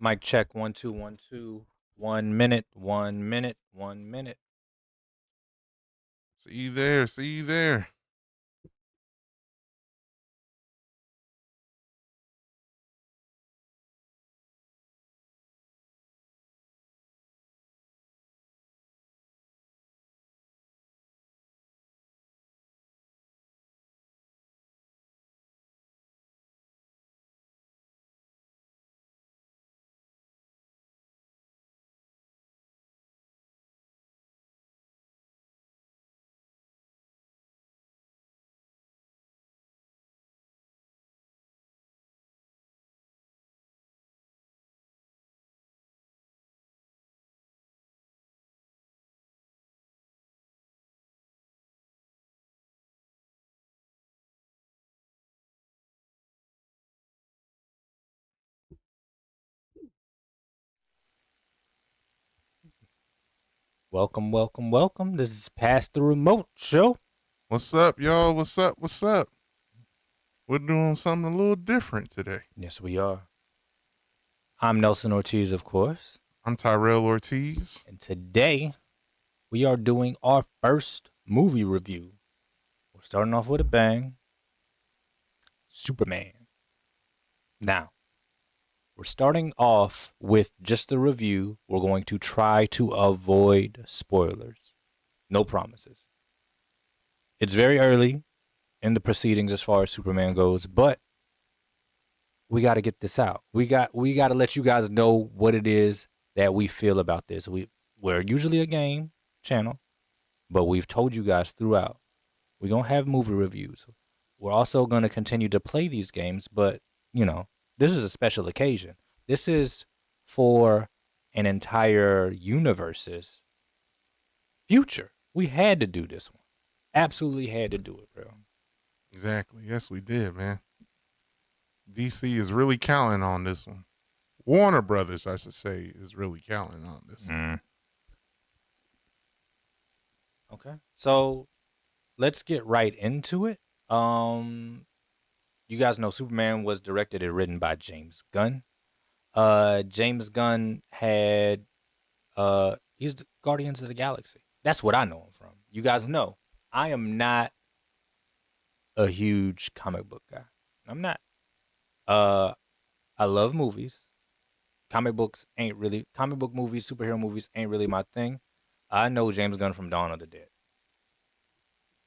Mic check 1 2 1 2. 1 minute, 1 minute, 1 minute. See you there. See you there. Welcome, welcome, welcome. This is Pass the Remote Show. What's up, y'all? What's up? What's up? We're doing something a little different today. Yes, we are. I'm Nelson Ortiz, of course. I'm Tyrell Ortiz. And today we are doing our first movie review. We're starting off with a bang. Superman. Now, we're starting off with just the review. We're going to try to avoid spoilers. No promises. It's very early in the proceedings as far as Superman goes, but we got to get this out. We got to let you guys know what it is that we feel about this. We're usually a game channel, but we've told you guys throughout. We're going to have movie reviews. We're also going to continue to play these games, but, this is a special occasion. This is for an entire universe's future. We had to do this one. Absolutely had to do it, bro. Exactly. Yes, we did, man. DC is really counting on this one. Warner Brothers, I should say, is really counting on this one. Okay. So let's get right into it. You guys know Superman was directed and written by James Gunn. James Gunn had he's the Guardians of the Galaxy. That's what I know him from. You guys know I am not a huge comic book guy. I'm not. I love movies. Comic book movies, superhero movies ain't really my thing. I know James Gunn from Dawn of the Dead.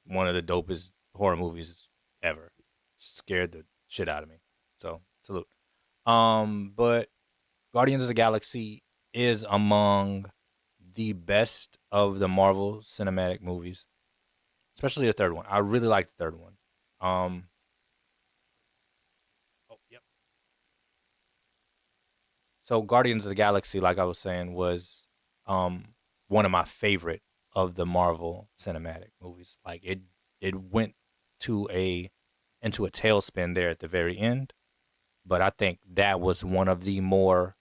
One of the dopest horror movies ever. Scared the shit out of me. So salute. But Guardians of the Galaxy is among the best of the Marvel cinematic movies, especially the third one. I really like the third one. Yep. So Guardians of the Galaxy, like I was saying, was one of my favorite of the Marvel cinematic movies. Like it went into a tailspin there at the very end, but I think that was one of the more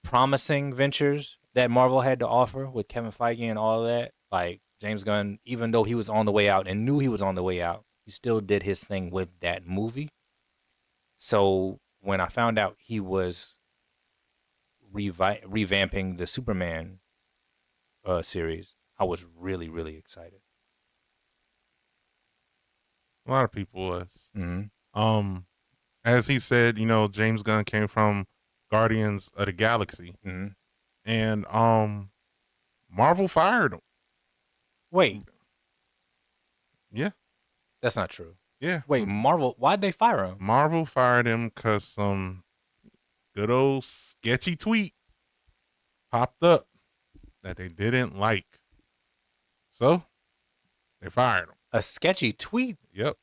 promising ventures that Marvel had to offer with Kevin Feige and all of that. Like James Gunn, even though he was on the way out and knew he was on the way out, he still did his thing with that movie. So when I found out he was revamping the Superman series, I was really, really excited. A lot of people was. Mm-hmm. As he said, James Gunn came from Guardians of the Galaxy, and Marvel fired him. Wait. Yeah. That's not true. Yeah. Wait, Marvel, why'd they fire him? Marvel fired him because some good old sketchy tweet popped up that they didn't like. So they fired him. A sketchy tweet? Yep.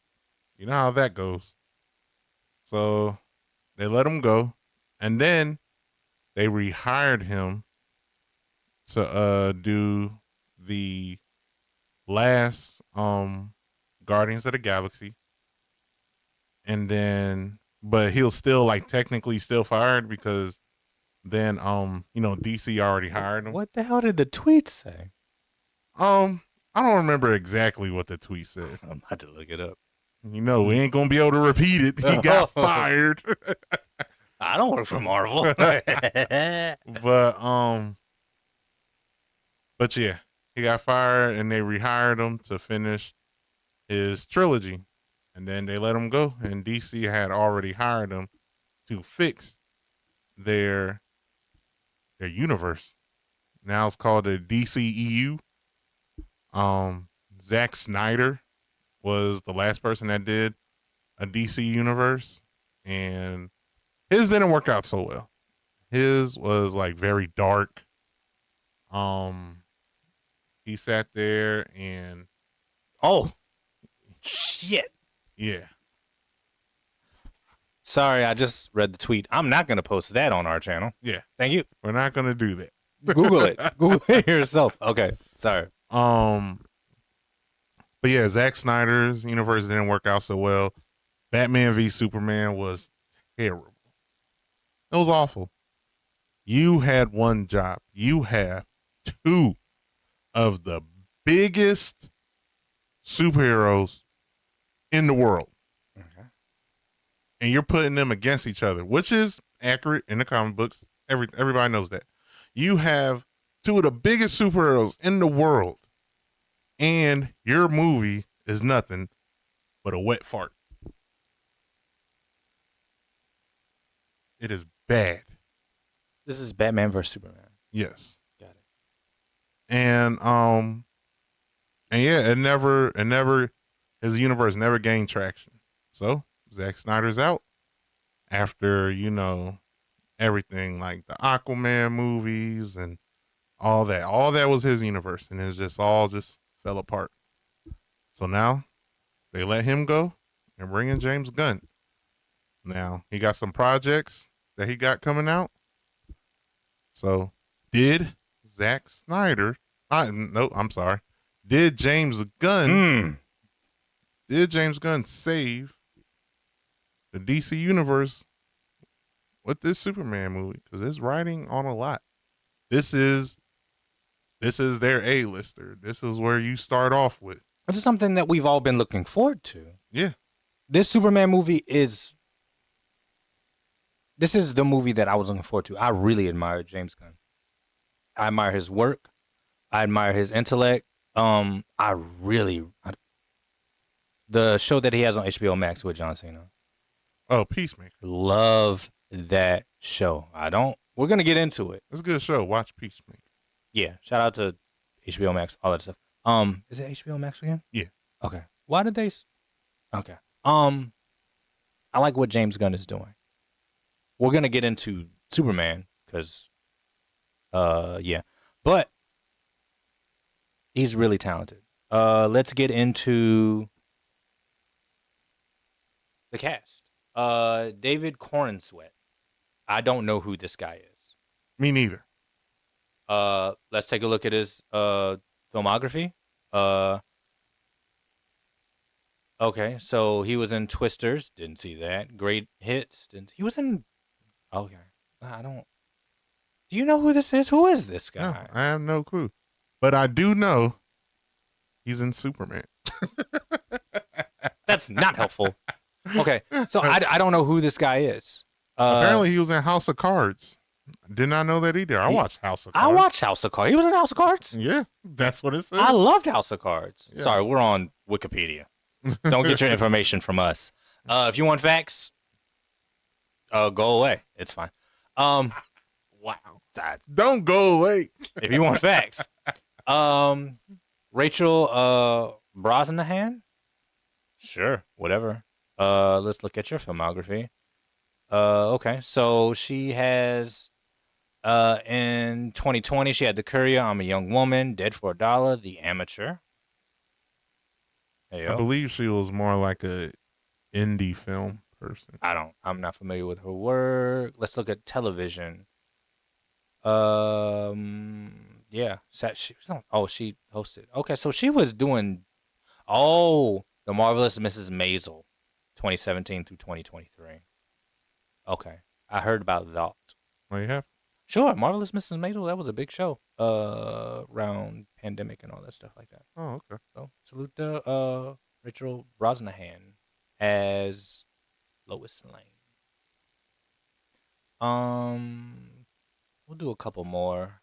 You know how that goes. So they let him go. And then they rehired him to do the last Guardians of the Galaxy. And then but he'll still technically still fired because then DC already hired him. What the hell did the tweet say? I don't remember exactly what the tweet said. I'm about to look it up. We ain't gonna be able to repeat it. He got fired. I don't work for Marvel. But yeah, he got fired and they rehired him to finish his trilogy. And then they let him go. And DC had already hired him to fix their universe. Now it's called the DCEU. Zack Snyder was the last person that did a DC universe, and his didn't work out so well. His was like very dark. He sat there and Oh, shit. yeah, Sorry, I just read the tweet. I'm not going to post that on our channel. yeah, Thank you. we're not gonna do that. Google it. Google it yourself. Okay. Sorry. But yeah, Zack Snyder's universe didn't work out so well. Batman v Superman was terrible. It was awful. You had one job. You have two of the biggest superheroes in the world. Okay. And you're putting them against each other, which is accurate in the comic books. Everybody knows that. You have two of the biggest superheroes in the world, and your movie is nothing but a wet fart. It is bad. This is Batman vs Superman. Yes. Got it. And yeah, it never his universe never gained traction. So Zack Snyder's out after, everything like the Aquaman movies and all that. All that was his universe, and it just all fell apart. So now they let him go and bring in James Gunn. Now he got some projects that he got coming out. So did Zack Snyder? I'm sorry. Did James Gunn? Did James Gunn save the DC universe with this Superman movie? Because it's riding on a lot. This is their A-lister. This is where you start off with. This is something that we've all been looking forward to. Yeah. This Superman movie is the movie that I was looking forward to. I really admire James Gunn. I admire his work. I admire his intellect. The show that he has on HBO Max with John Cena. Oh, Peacemaker. Love that show. We're going to get into it. It's a good show. Watch Peacemaker. Yeah. Shout out to HBO Max, all that stuff. Is it HBO Max again? Yeah. Okay. Why did they? Okay. I like what James Gunn is doing. We're gonna get into Superman because, yeah, but he's really talented. Let's get into the cast. David Corenswet. I don't know who this guy is. Me neither. Let's take a look at his filmography. Okay, so he was in Twisters. Didn't see that. Great Hits. He was in. Okay, I don't. Do you know who this is? Who is this guy? No, I have no clue, but I do know he's in Superman. That's not helpful. Okay, so I don't know who this guy is. Apparently, he was in House of Cards. Did not know that either. I watched House of Cards. I watched House of Cards. He was in House of Cards. Yeah, that's what it says. I loved House of Cards. Yeah. Sorry, we're on Wikipedia. Don't get your information from us. If you want facts, go away. It's fine. Wow. that- Don't go away. If you want facts, Rachel Brosnahan. Sure, whatever. Let's look at your filmography. Okay, so she has in 2020 she had The Courier, I'm a Young Woman, Dead for a Dollar, The Amateur. Hey, I believe she was more like a indie film person. I'm not familiar with her work. Let's look at television. Yeah, she hosted. Okay, so she was doing The Marvelous Mrs. Maisel, 2017 through 2023. Okay, I heard about that. Oh, you have? Sure, Marvelous Mrs. Maisel, that was a big show around pandemic and all that stuff like that. Oh, okay. So salute to Rachel Brosnahan as Lois Lane. We'll do a couple more.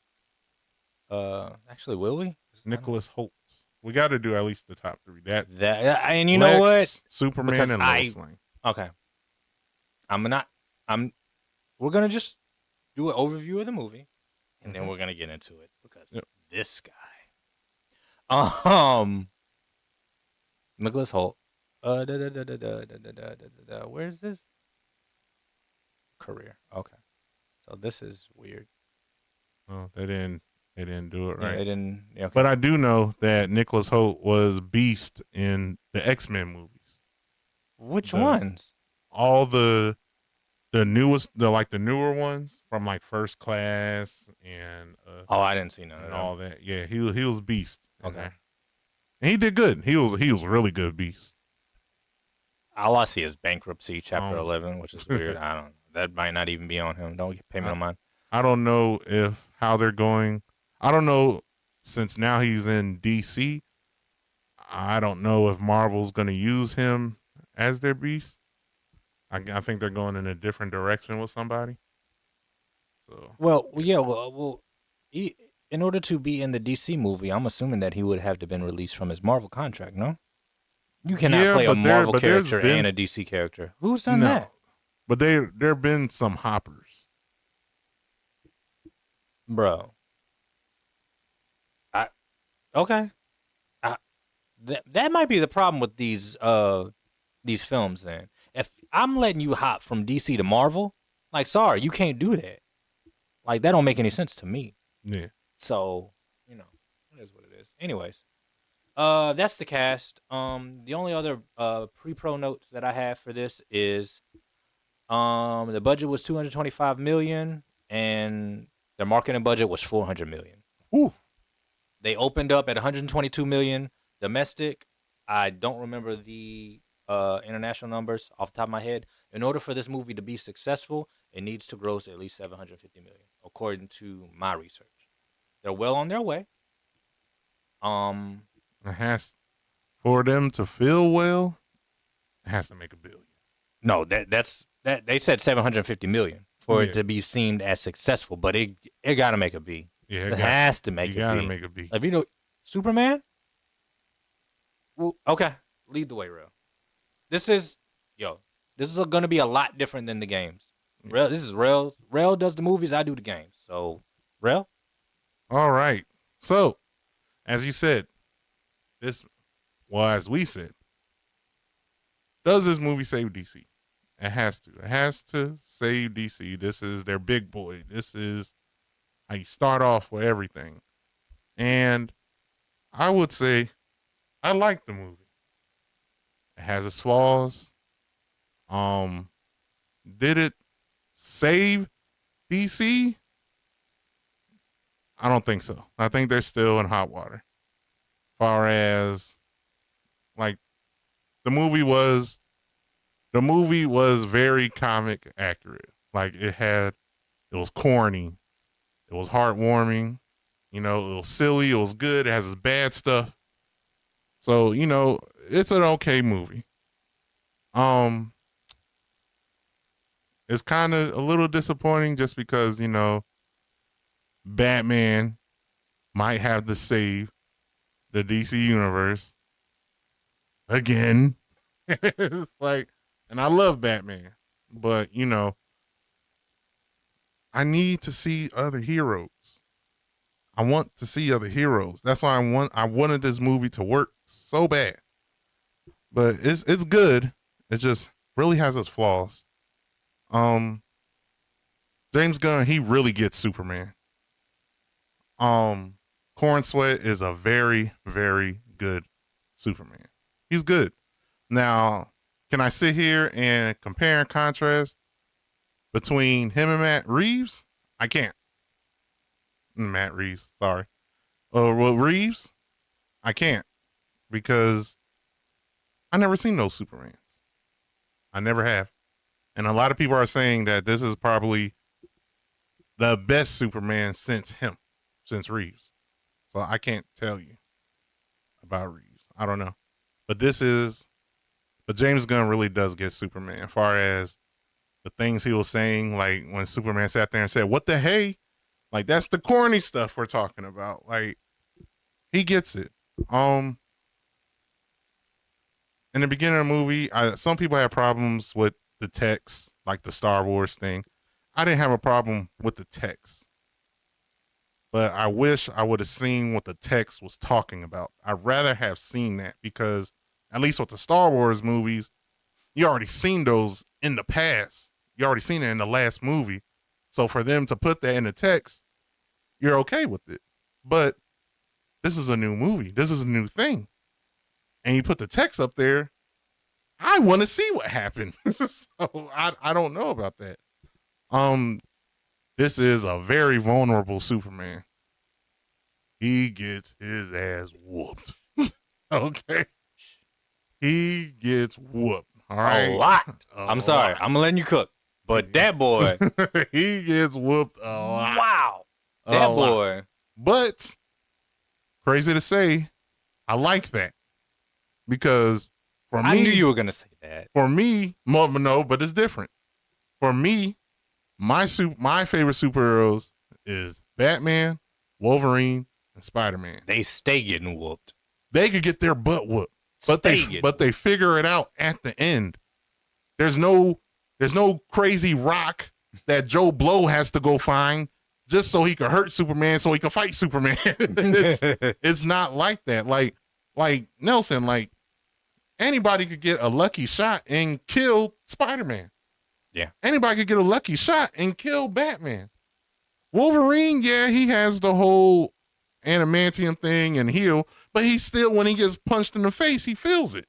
Actually, will we? Nicholas Holt. We got to do at least the top three. That's And you know what? Superman, Because and Lois Lane. Okay. I'm not. I'm. We're gonna just do an overview of the movie, and then we're gonna get into it because this guy, Nicholas Holt. Where's this career? Okay, so this is weird. Oh, they didn't do it right. Yeah, they didn't. Yeah, okay. But I do know that Nicholas Holt was Beast in the X-Men movies. Which ones? All the newest, the newer ones from like First Class and I didn't see none of all that. Yeah, he was Beast. Okay, and he did good. He was really good Beast. All I see is Bankruptcy Chapter 11, which is weird. I don't. That might not even be on him. Don't pay me no mind. I don't know how they're going. I don't know, since now he's in DC. I don't know if Marvel's going to use him as their Beast. I think they're going in a different direction with somebody. So in order to be in the DC movie, I'm assuming that he would have to been released from his Marvel contract. No, you cannot play a Marvel character and a DC character. Who's done that? But there have been some hoppers, bro. Okay. That might be the problem with these films then. If I'm letting you hop from DC to Marvel, like, sorry, you can't do that. Like, that don't make any sense to me. Yeah. So, it is what it is. Anyways, that's the cast. The only other pre-pro notes that I have for this is the budget was $225 million and their marketing budget was $400 million. Ooh. They opened up at $122 million domestic. I don't remember the international numbers off the top of my head. In order for this movie to be successful, it needs to gross at least $750 million, according to my research. They're well on their way. It has, for them to feel well, it has to make $1 billion. No, that's they said $750 million for it to be seen as successful, but it got to make a B. Yeah, it has to make a B. You got to make a B. If Superman. Well, okay, lead the way, Real. This is going to be a lot different than the games. Real, this is Real. Real does the movies, I do the games. So, Real. All right. So, as you said, as we said, does this movie save DC? It has to. It has to save DC. This is their big boy. This is how you start off with everything. And I would say I like the movie. It has its flaws. Did it save DC? I don't think so. I think they're still in hot water. Far as like the movie was very comic accurate. Like it was corny. It was heartwarming. It was silly. It was good. It has its bad stuff. So, it's an okay movie. It's kind of a little disappointing just because, Batman might have to save the DC universe again. It's like, and I love Batman, but I need to see other heroes. I want to see other heroes. That's why I wanted this movie to work so bad. But it's good. It just really has its flaws. James Gunn, he really gets Superman. Corn Sweat is a very, very good Superman. He's good. Now, can I sit here and compare and contrast between him and Matt Reeves? I can't. Matt Reeves, sorry. Reeves, I can't, because I never seen those Supermans. I never have. And a lot of people are saying that this is probably the best Superman since Reeves. So I can't tell you about Reeves. I don't know. But James Gunn really does get Superman as far as the things he was saying, like when Superman sat there and said, "What the hey?" Like that's the corny stuff we're talking about. Like he gets it. In the beginning of the movie, some people had problems with the text, like the Star Wars thing. I didn't have a problem with the text, but I wish I would have seen what the text was talking about. I'd rather have seen that because at least with the Star Wars movies, you already seen those in the past. You already seen it in the last movie. So for them to put that in the text, you're okay with it. But this is a new movie. This is a new thing. And you put the text up there, I want to see what happened. So I don't know about that. This is a very vulnerable Superman. He gets his ass whooped. Okay. He gets whooped. All right. A lot. I'm sorry. I'm letting you cook. But that boy. He gets whooped a lot. Wow. That boy. But crazy to say, I like that. Because for me, I knew you were gonna say that. For me, no, but it's different. For me, my favorite superheroes is Batman, Wolverine, and Spider-Man. They stay getting whooped. They could get their butt whooped, but they figure it out at the end. There's no crazy rock that Joe Blow has to go find just so he could hurt Superman, so he can fight Superman. It's not like that. Like Nelson, like. Anybody could get a lucky shot and kill Spider-Man. Yeah. Anybody could get a lucky shot and kill Batman. Wolverine, yeah, he has the whole adamantium thing and heal, but he still, when he gets punched in the face, he feels it.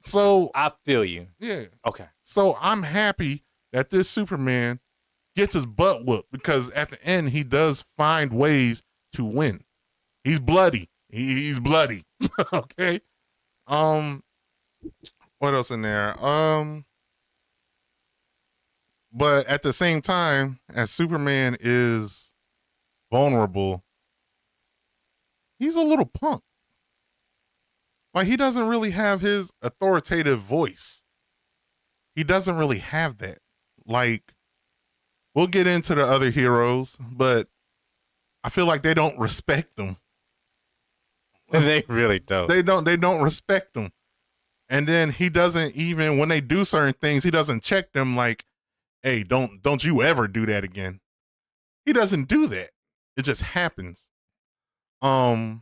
So I feel you. Yeah. Okay. So I'm happy that this Superman gets his butt whooped because at the end he does find ways to win. He's bloody. He's bloody. Okay. What else in there? But at the same time, as Superman is vulnerable, he's a little punk. Like he doesn't really have his authoritative voice. He doesn't really have that. Like we'll get into the other heroes, but I feel like they don't respect them. They really don't. They don't respect them. And then he doesn't even, when they do certain things, he doesn't check them like, hey, don't you ever do that again. He doesn't do that. It just happens. David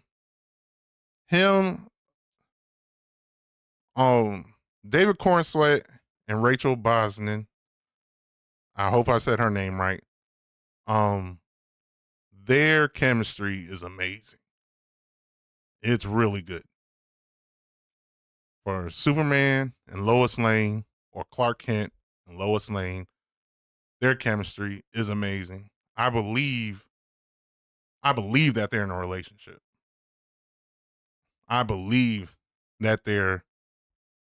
Cornsweet and Rachel Brosnahan. I hope I said her name right. Their chemistry is amazing. It's really good. For Superman and Lois Lane, or Clark Kent and Lois Lane, their chemistry is amazing. I believe that they're in a relationship. I believe that they're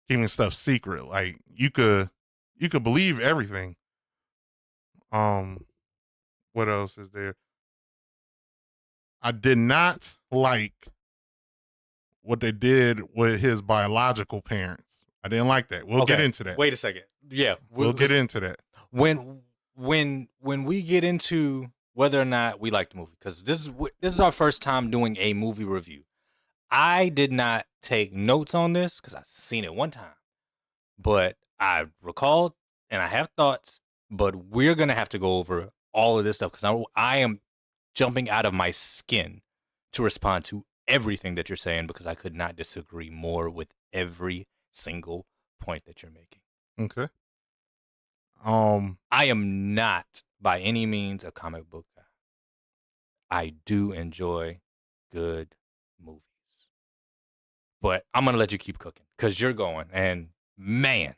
keeping stuff secret. Like you could believe everything. What else is there? I did not like what they did with his biological parents. I didn't like that. We'll get into that. Wait a second. Yeah, we'll get into that. When we get into whether or not we like the movie, because this is our first time doing a movie review. I did not take notes on this because I've seen it one time, but I recalled and I have thoughts. But we're gonna have to go over all of this stuff because I am jumping out of my skin to respond to everything that you're saying because I could not disagree more with every single point that you're making. Okay. I am not by any means a comic book guy. I do enjoy good movies. But I'm going to let you keep cooking because you're going. And man.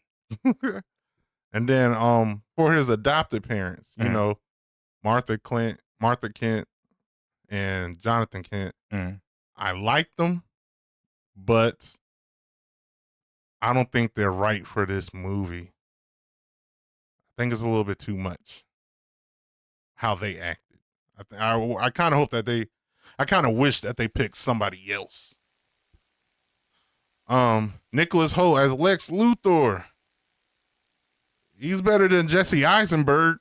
And then for his adopted parents, you know, Martha Kent and Jonathan Kent, I like them, but I don't think they're right for this movie. I think it's a little bit too much how they acted. I kind of hope that I kind of wish that they picked somebody else. Nicholas Hoult as Lex Luthor. He's better than Jesse Eisenberg.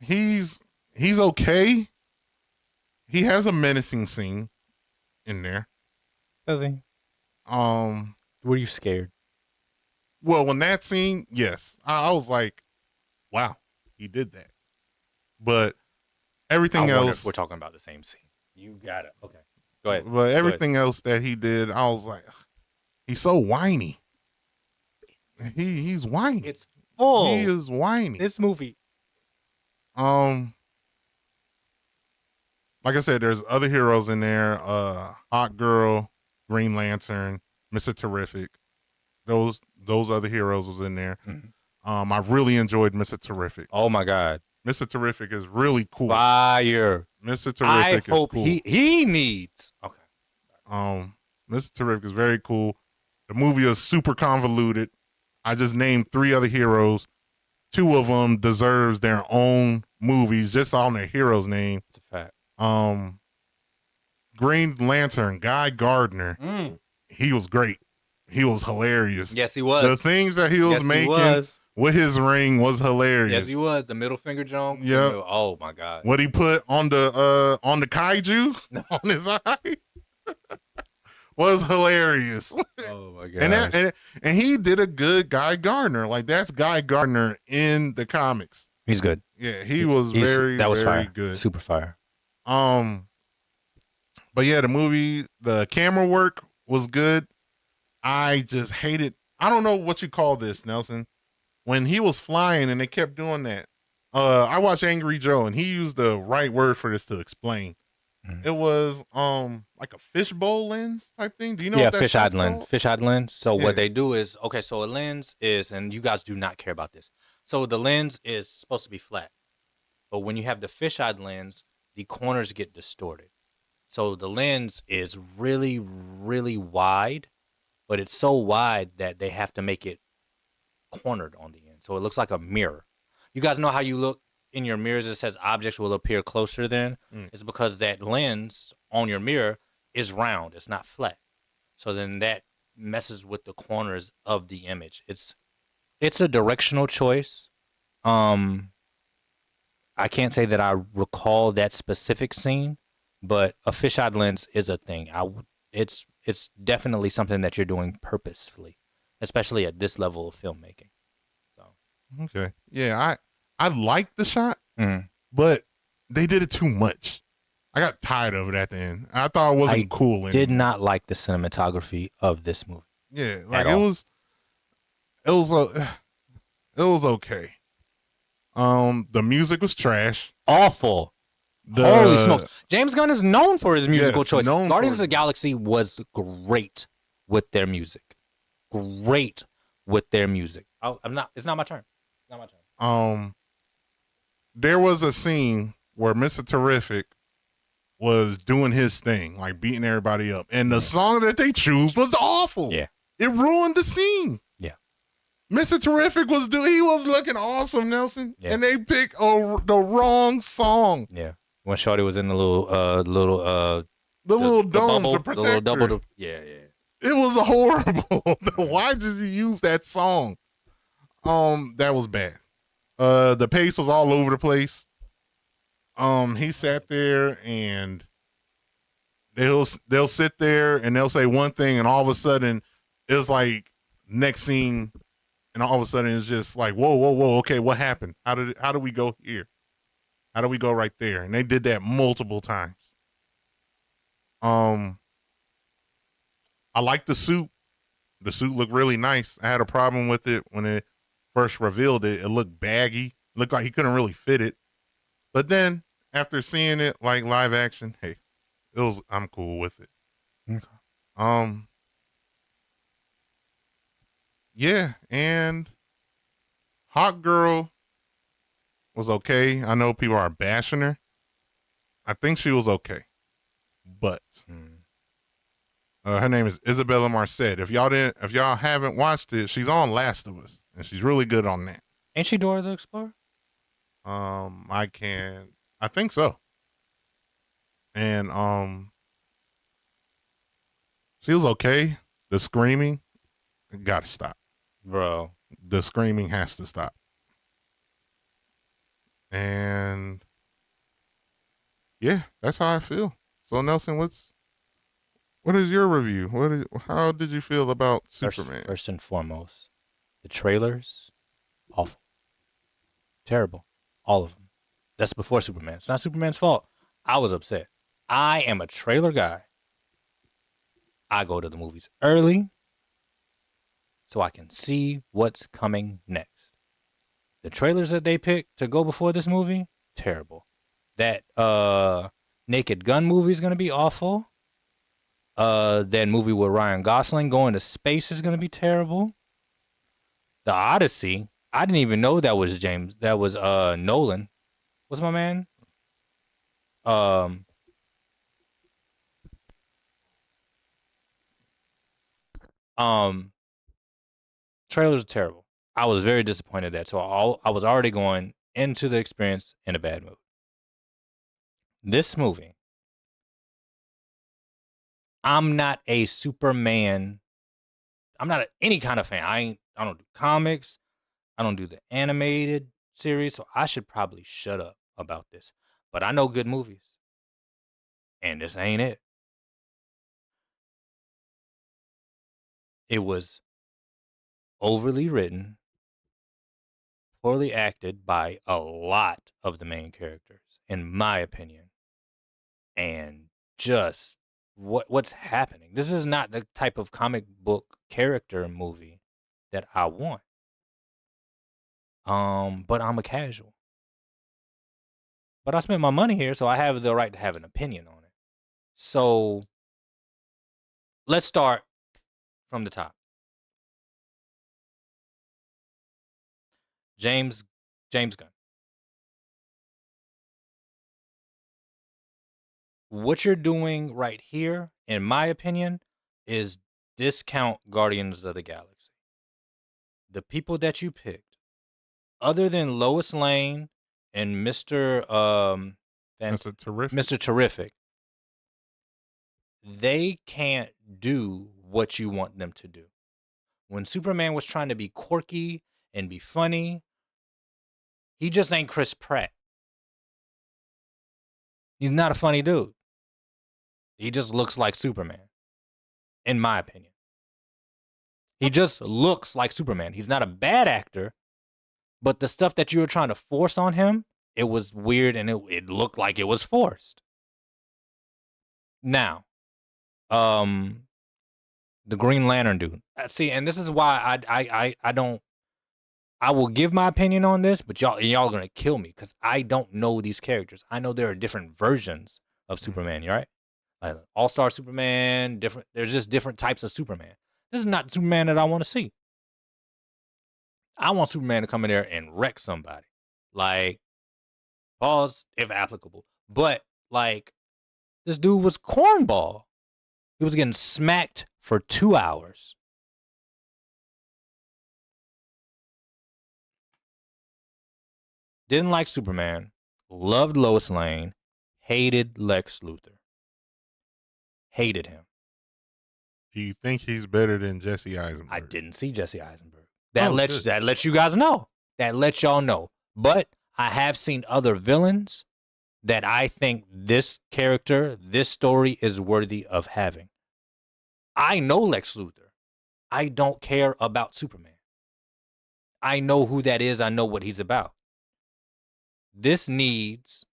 He's okay. He has a menacing scene in there. Does he? Were you scared? Well, when that scene, yes, I was like, wow, he did that. But everything I wonder else, if we're talking about the same scene. You got it. Okay, go ahead. but everything else that he did, I was like, he's so whiny. He's whiny. It's full. He is whiny. This movie. Like I said, there's other heroes in there. Hot Girl, Green Lantern, Mr. Terrific. Those other heroes was in there. Mm-hmm. I really enjoyed Mr. Terrific. Oh my God. Mr. Terrific is really cool. Fire. Mr. Terrific I hope is cool. he needs. Okay. Mr. Terrific is very cool. The movie is super convoluted. I just named 3 other heroes. 2 of them deserves their own movies just on their hero's name. It's a fact. Green Lantern, Guy Gardner. He was great. He was hilarious. Yes, he was. The things that he was making with his ring was hilarious. Yes, he was. The middle finger joke. Yeah. Oh my God. What he put on the kaiju on his eye was hilarious. Oh my God. And he did a good Guy Gardner. Like, that's Guy Gardner in the comics. He's good. Yeah, he was very fire. good. Super fire. But yeah, the movie, the camera work was good. I just hated, I don't know what you call this, Nelson. When he was flying and they kept doing that. I watched Angry Joe and he used the right word for this to explain. It was like a fishbowl lens type thing. Do you know what that's fisheye lens. Fisheye lens. So Yeah. what they do is, okay, so a lens is, and you guys do not care about this. So the lens is supposed to be flat. But when you have the fisheye lens, the corners get distorted. So the lens is really, really wide, but it's so wide that they have to make it cornered on the end. So it looks like a mirror. You guys know how you look in your mirrors, it says objects will appear closer than? It's because that lens on your mirror is round. It's not flat. So then that messes with the corners of the image. It's a directional choice. I can't say that I recall that specific scene, but a fisheye lens is a thing. It's definitely something that you're doing purposefully, especially at this level of filmmaking. So Okay. Yeah, I liked the shot, Mhm. but they did it too much. I got tired of it at the end. I thought it wasn't cool anymore. Did not like the cinematography of this movie. Yeah, like at it all. was okay. The music was trash. Awful. Holy smokes. James Gunn is known for his musical Yes, choice. known Guardians for of the Galaxy was great with their music. Great with their music. It's not my turn. It's not my turn. There was a scene where Mr. Terrific was doing his thing, like beating everybody up. And the song that they choose was awful. Yeah. It ruined the scene. Yeah. Mr. Terrific he was looking awesome, Nelson. Yeah. And they picked the wrong song. Yeah. When Shorty was in the little The little dome bubble, to the protect little double. her. Yeah. It was horrible. Why did you use that song? That was bad. The pace was all over the place. He sat there and they'll sit there and they'll say one thing and all of a sudden it's like next scene and all of a sudden it's just like whoa, okay, what happened? How do we go here? How do we go right there? And they did that multiple times. I like the suit. The suit looked really nice. I had a problem with it when it first revealed it. It looked baggy. Looked like he couldn't really fit it. But then after seeing it like live action, hey, I'm cool with it. Okay. Yeah, and Hot Girl was okay. I know people are bashing her. I think she was okay. But her name is Isabella Marcet. If y'all haven't watched it, she's on Last of Us, and she's really good on that. Ain't she Dora the Explorer? I think so. And she was okay. The screaming It got to stop. Bro. The screaming has to stop. And yeah, that's how I feel. So Nelson, what is your review? How did you feel about Superman? First and foremost, the trailers, awful. Terrible. All of them. That's before Superman. It's not Superman's fault. I was upset. I am a trailer guy. I go to the movies early so I can see what's coming next. The trailers that they picked to go before this movie, terrible. That Naked Gun movie is going to be awful. That movie with Ryan Gosling going to space is going to be terrible. The Odyssey, I didn't even know that was Nolan. What's my man? Trailers are terrible. I was very disappointed that. So I was already going into the experience in a bad mood. This movie, I'm not a Superman. I'm not any kind of fan. I don't do comics. I don't do the animated series, so I should probably shut up about this. But I know good movies. And this ain't it. It was overly written, poorly acted by a lot of the main characters, in my opinion. And just what's happening? This is not the type of comic book character movie that I want. But I'm a casual. But I spent my money here, so I have the right to have an opinion on it. So let's start from the top. James Gunn. What you're doing right here, in my opinion, is discount Guardians of the Galaxy. The people that you picked, other than Lois Lane and Mr. Mr. Terrific, they can't do what you want them to do. When Superman was trying to be quirky and be funny, he just ain't Chris Pratt. He's not a funny dude. He just looks like Superman, in my opinion. He just looks like Superman. He's not a bad actor, but the stuff that you were trying to force on him, it was weird and it looked like it was forced. Now, the Green Lantern dude. See, and this is why I don't. I will give my opinion on this, but y'all are gonna kill me because I don't know these characters. I know there are different versions of Superman, right? Like All-Star Superman, different. There's just different types of Superman. This is not the Superman that I want to see. I want Superman to come in there and wreck somebody. Like, pause if applicable. But like, this dude was cornball. He was getting smacked for 2 hours. Didn't like Superman. Loved Lois Lane. Hated Lex Luthor. Hated him. Do you think he's better than Jesse Eisenberg? I didn't see Jesse Eisenberg. That lets you guys know. That lets y'all know. But I have seen other villains that I think this character, this story is worthy of having. I know Lex Luthor. I don't care about Superman. I know who that is. I know what he's about. This needs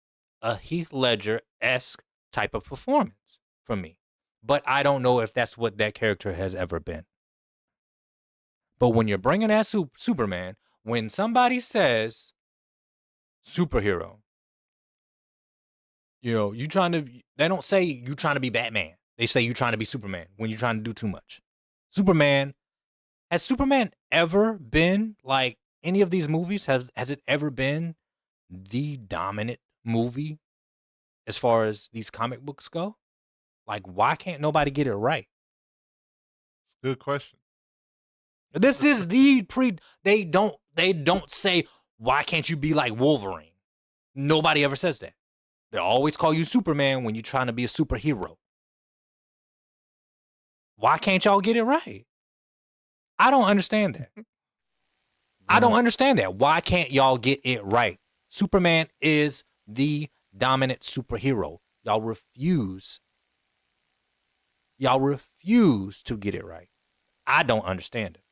a Heath Ledger-esque type of performance from me. But I don't know if that's what that character has ever been. But when you're bringing that Superman, when somebody says superhero, you know, they don't say you trying to be Batman. They say you trying to be Superman when you're trying to do too much. Has Superman ever been like any of these movies? Has it ever been the dominant movie as far as these comic books go? Like, why can't nobody get it right? It's a good question. This is they don't say, why can't you be like Wolverine? Nobody ever says that. They always call you Superman when you're trying to be a superhero. Why can't y'all get it right? I don't understand that. I don't understand that. Why can't y'all get it right? Superman is the dominant superhero. Y'all refuse to get it right. I don't understand it.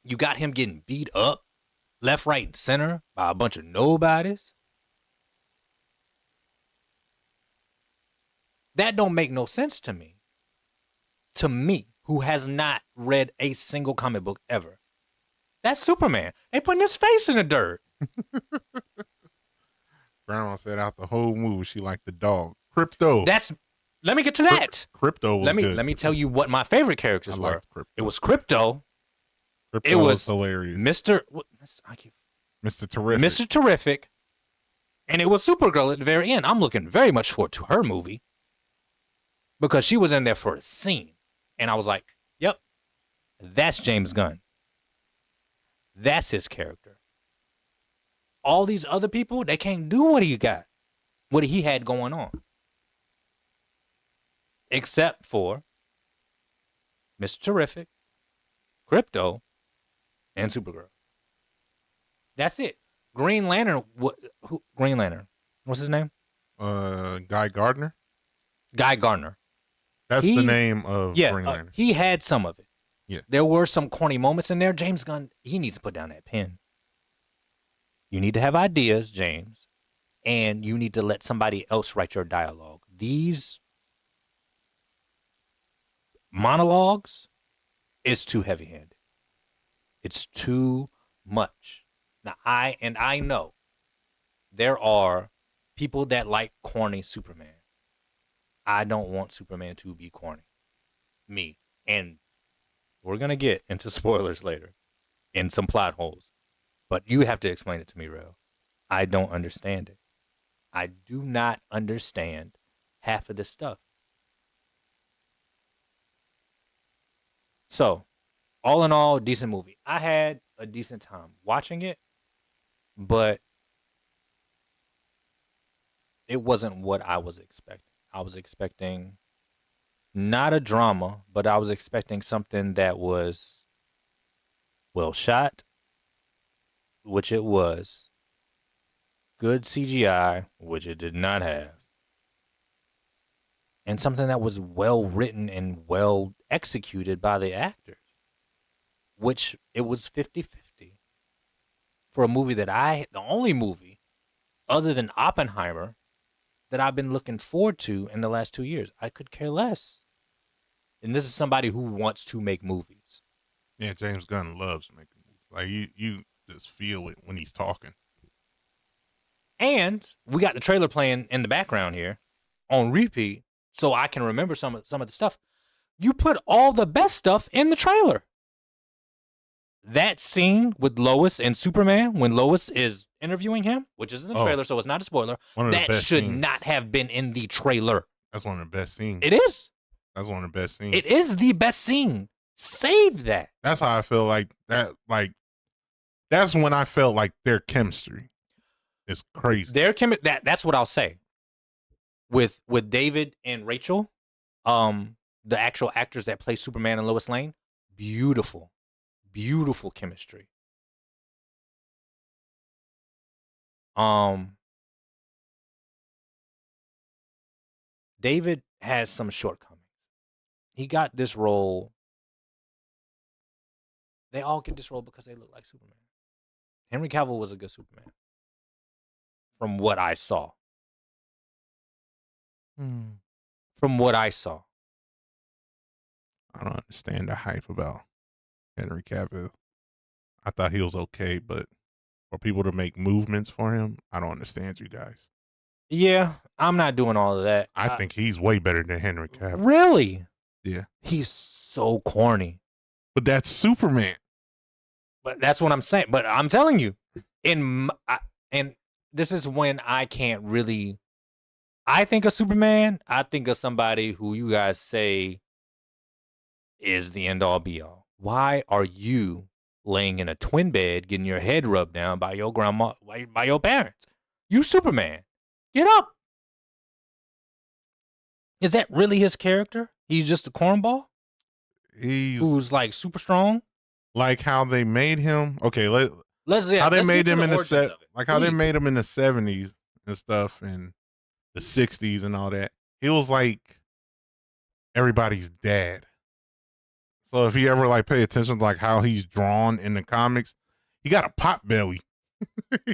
You got him getting beat up left, right, and center by a bunch of nobodies. That don't make no sense to me. To me, who has not read a single comic book ever. That's Superman. They putting his face in the dirt. Grandma said out the whole movie she liked the dog. Krypto. Let me get to that. Krypto was good. Let me tell you what my favorite characters I were. liked Krypto. It was Krypto. Krypto It was hilarious. Mr. Mr. Terrific. Mr. Terrific. And it was Supergirl at the very end. I'm looking very much forward to her movie because she was in there for a scene. And I was like, yep, that's James Gunn. That's his character. All these other people, they can't do what he had going on. Except for Mr. Terrific, Krypto, and Supergirl. That's it. Green Lantern, Green Lantern, what's his name? Guy Gardner. Guy Gardner. That's the name of Green Lantern. He had some of it. Yeah. There were some corny moments in there. James Gunn, he needs to put down that pen. You need to have ideas, James, and you need to let somebody else write your dialogue. These monologues is too heavy-handed. It's too much. Now, I know there are people that like corny Superman. I don't want Superman to be corny. Me. And we're going to get into spoilers later and some plot holes. But you have to explain it to me, Rel. I don't understand it. I do not understand half of this stuff. So, all in all, decent movie. I had a decent time watching it, but it wasn't what I was expecting. I was expecting not a drama, but I was expecting something that was well shot, which it was. Good CGI, which it did not have. And something that was well written and well executed by the actors, which it was 50-50. For a movie the only movie other than Oppenheimer that I've been looking forward to in the last 2 years. I could care less. And this is somebody who wants to make movies. Yeah, James Gunn loves making movies. Like you just feel it when he's talking. And we got the trailer playing in the background here on repeat, so I can remember some of the stuff. You put all the best stuff in the trailer. That scene with Lois and Superman, when Lois is interviewing him, which is in the trailer, so it's not a spoiler, that should not have been in the trailer. That's one of the best scenes. It is. That's one of the best scenes. It is the best scene. Save that. That's how I feel like that. Like, that's when I felt like their chemistry is crazy. That's what I'll say. With David and Rachel, the actual actors that play Superman and Lois Lane, beautiful chemistry. David has some shortcomings. He got this role. They all get this role because they look like Superman. Henry Cavill was a good Superman. From what I saw. From what I saw. I don't understand the hype about Henry Cavill. I thought he was okay, but for people to make movements for him, I don't understand you guys. Yeah, I'm not doing all of that. I think he's way better than Henry Cavill. Really? Yeah. He's so corny. But that's Superman. But that's what I'm saying. But I'm telling you, and this is when I can't really. I think of Superman. I think of somebody who you guys say is the end all be all. Why are you laying in a twin bed, getting your head rubbed down by your grandma, by your parents? You Superman. Get up. Is that really his character? He's just a cornball? he's who's like super strong. like how they made him. Okay, how they let's made get to him the in the origins set, of it, like how they please. made him in the 70s and stuff, and the 60s and all that. He was like everybody's dad. So if you ever like pay attention to like how he's drawn in the comics, he got a pot belly.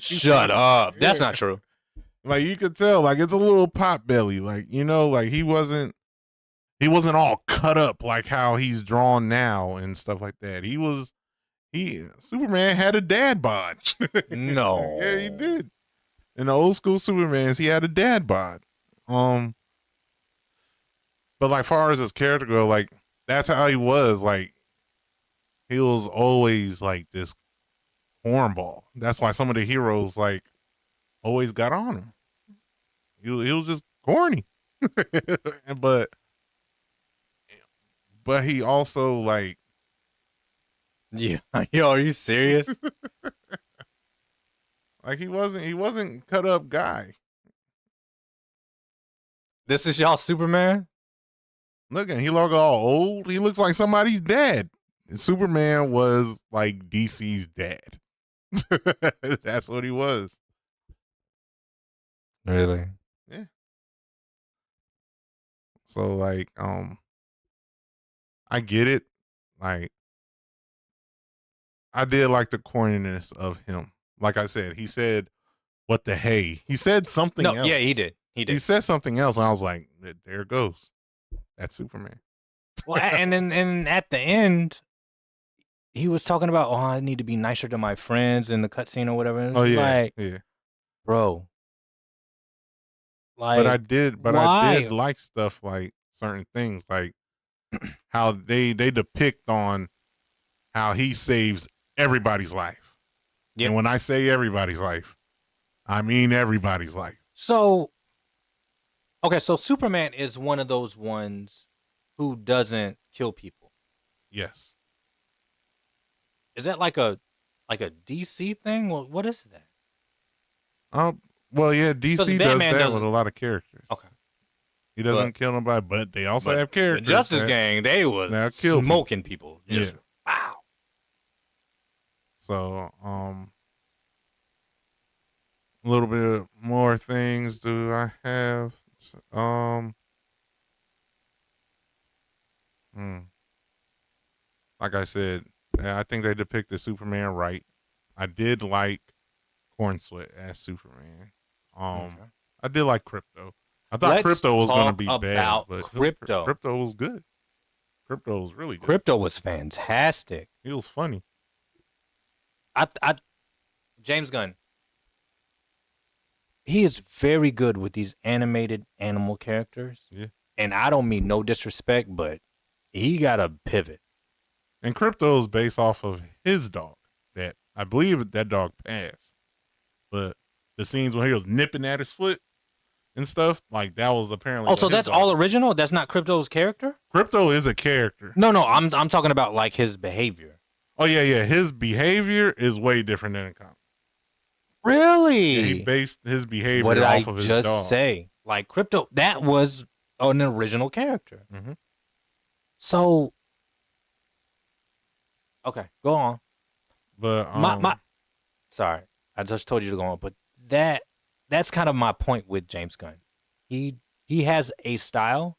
Shut up. That's Yeah. not true. Like you could tell, like it's a little pot belly. Like, you know, like he wasn't all cut up like how he's drawn now and stuff like that. Superman had a dad bod. No. Yeah, he did. In the old school Supermans, he had a dad bod. But like far as his character go, like that's how he was. Like he was always like this cornball. That's why some of the heroes like always got on him. He was just corny. but he also like, Yeah. Yo, are you serious? like he wasn't cut up guy. This is y'all Superman? Look at him, he look all old. He looks like somebody's dad. And Superman was like DC's dad. That's what he was. Really? Yeah. So like, I get it. Like, I did like the corniness of him. Like I said, he said, "What the hey?" He said something else. Yeah, he did. He said something else, and I was like, "There it goes. That's Superman." Well, and then at the end, he was talking about, oh, I need to be nicer to my friends in the cutscene or whatever. And Oh yeah, like, yeah. bro. Like, But I did why? like stuff like certain things, like how they depict on how he saves everybody's life. Yep. And when I say everybody's life, I mean everybody's life. So, okay, so Superman is one of those ones who doesn't kill people. Yes. Is that like a DC thing? Well, what is that? Well, yeah, DC does Batman that with a lot of characters. Okay. He doesn't kill nobody, but they also have The characters. Justice that- Gang, they was they'll kill smoking people. Just, Yeah. wow. So, a little bit more things do I have? Like I said, I think they depicted Superman right. I did like Corn Sweat as Superman. Okay. I did like Crypto. I thought Let's Crypto was going to talk be bad, about but Crypto. Crypto was good. Crypto was really good. Crypto was fantastic. He was funny. James Gunn. He is very good with these animated animal characters. Yeah. And I don't mean no disrespect, but he got a pivot. And Crypto is based off of his dog. That I believe that dog passed, but the scenes when he was nipping at his foot and stuff, like that was apparently. Oh, so his that's dog. all original? That's not Crypto's character? Crypto is a character. No, I'm talking about like his behavior. Oh yeah. His behavior is way different than in comics. Really? Yeah, he based his behavior What did off I of his just dog. say? Like Crypto, that was an original character. Mm-hmm. So, okay, go on. But sorry, I just told you to go on, but that's kind of my point with James Gunn. He has a style.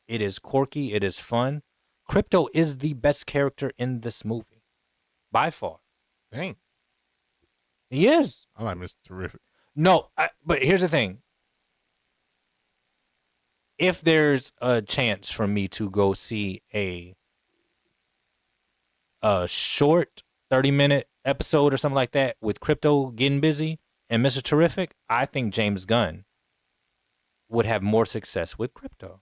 It is quirky. It is fun. Crypto is the best character in this movie, by far. dang, He is. I like Mr. Terrific. No, but here's the thing. If there's a chance for me to go see a short 30-minute episode or something like that with Crypto getting busy and Mr. Terrific, I think James Gunn would have more success with Crypto.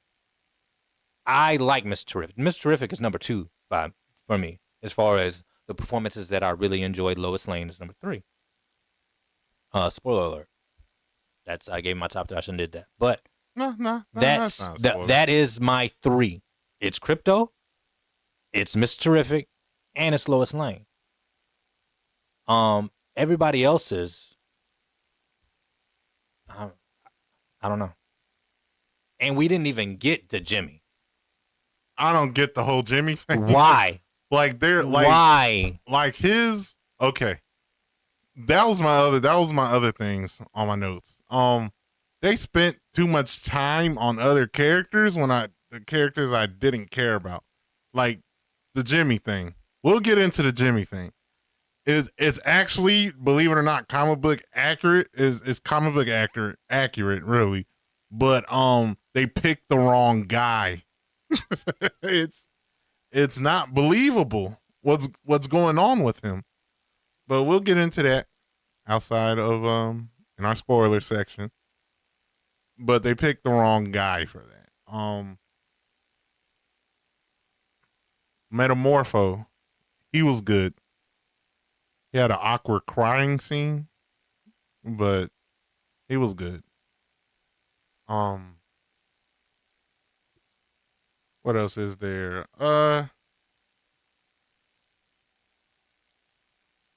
I like Mr. Terrific. Mr. Terrific is number 2 for me as far as the performances that I really enjoyed. Lois Lane is number 3. Spoiler alert. I gave my top 3. I shouldn't did that. But No, that is my 3. It's Crypto, it's Mr. Terrific, and it's Lois Lane. Everybody else is, I don't know. And we didn't even get to Jimmy. I don't get the whole Jimmy thing. Why? Like they're like Why? like his okay. That was my other things on my notes. They spent too much time on other characters the characters I didn't care about. Like the Jimmy thing. We'll get into the Jimmy thing. It's actually, believe it or not, comic book accurate. Is comic book accurate, really. But they picked the wrong guy. it's not believable what's going on with him. But we'll get into that outside of in our spoiler section. But they picked the wrong guy for that. Metamorpho, he was good. He had an awkward crying scene, but he was good. What else is there?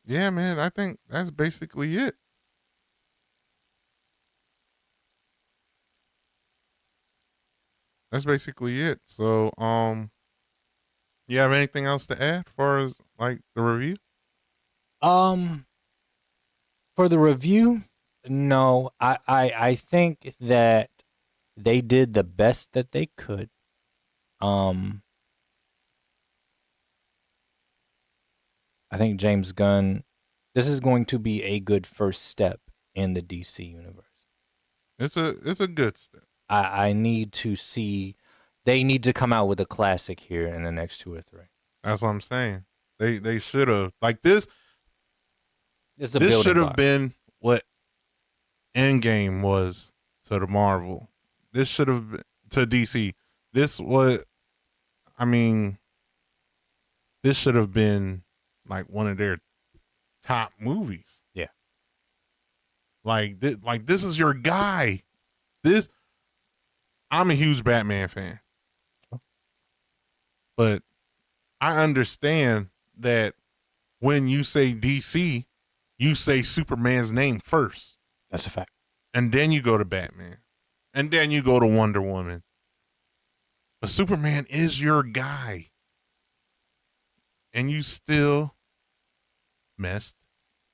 Yeah, man, I think that's basically it. That's basically it. So, you have anything else to add as far as like the review? For the review, no. I think that they did the best that they could. I think James Gunn, this is going to be a good first step in the DC universe. It's a good step. I need to see, they need to come out with a classic here in the next 2 or 3. That's what I'm saying. They should have like this. It's a This building should have block. been what Endgame was to the Marvel. This should have been to DC. This should have been like one of their top movies. Yeah. Like this is your guy. I'm a huge Batman fan. But I understand that when you say DC, you say Superman's name first. That's a fact. And then you go to Batman. And then you go to Wonder Woman. But Superman is your guy. And you still messed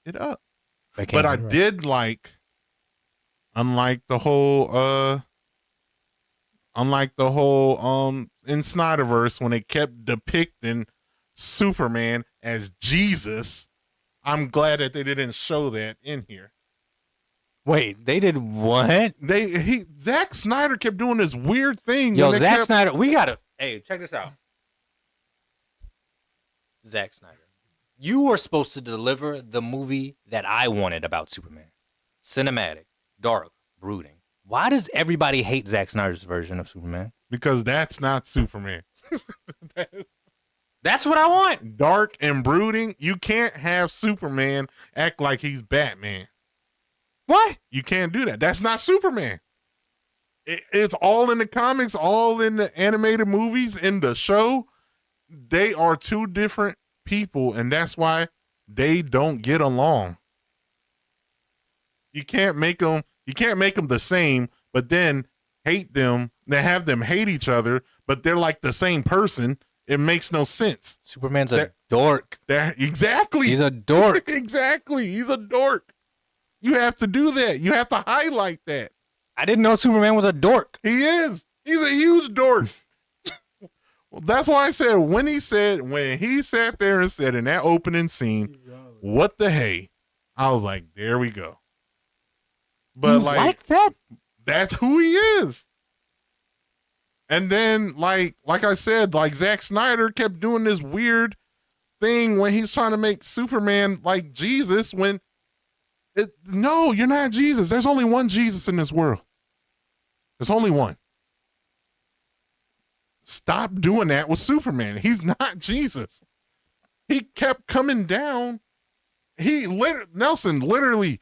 it up. But I did like, unlike the whole in Snyderverse, when they kept depicting Superman as Jesus, I'm glad that they didn't show that in here. Wait, they did what? Zack Snyder kept doing this weird thing. Yo, Zack Snyder, we gotta, hey, check this out. Zack Snyder, you were supposed to deliver the movie that I wanted about Superman. Cinematic, dark, brooding. Why does everybody hate Zack Snyder's version of Superman? Because that's not Superman. That's what I want. Dark and brooding. You can't have Superman act like he's Batman. What? You can't do that. That's not Superman. It's all in the comics, all in the animated movies, in the show. They are two different people, and that's why they don't get along. You can't make them the same, but then hate them. They have them hate each other, but they're like the same person. It makes no sense. Superman's a dork. Exactly. He's a dork. Exactly. He's a dork. You have to do that. You have to highlight that. I didn't know Superman was a dork. He is. He's a huge dork. Well, that's why I said when he sat there and said in that opening scene, "What the hey?" I was like, "There we go." But you like that? That's who he is. And then, like I said, like Zack Snyder kept doing this weird thing when he's trying to make Superman like Jesus. No, you're not Jesus. There's only one Jesus in this world. There's only one. Stop doing that with Superman. He's not Jesus. He kept coming down. Nelson literally,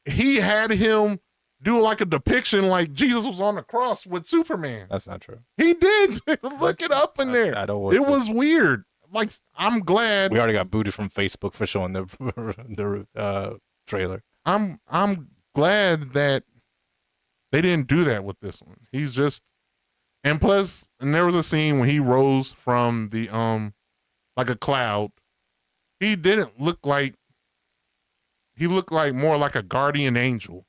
he had him do like a depiction like Jesus was on the cross with Superman. That's not true. He did. Look it up in there. I don't want it to. was weird. Like, I'm glad. We already got booted from Facebook for showing the trailer. I'm glad that they didn't do that with this one. He's just And plus, and there was a scene when he rose from the like a cloud. He didn't look like he looked like more like a guardian angel.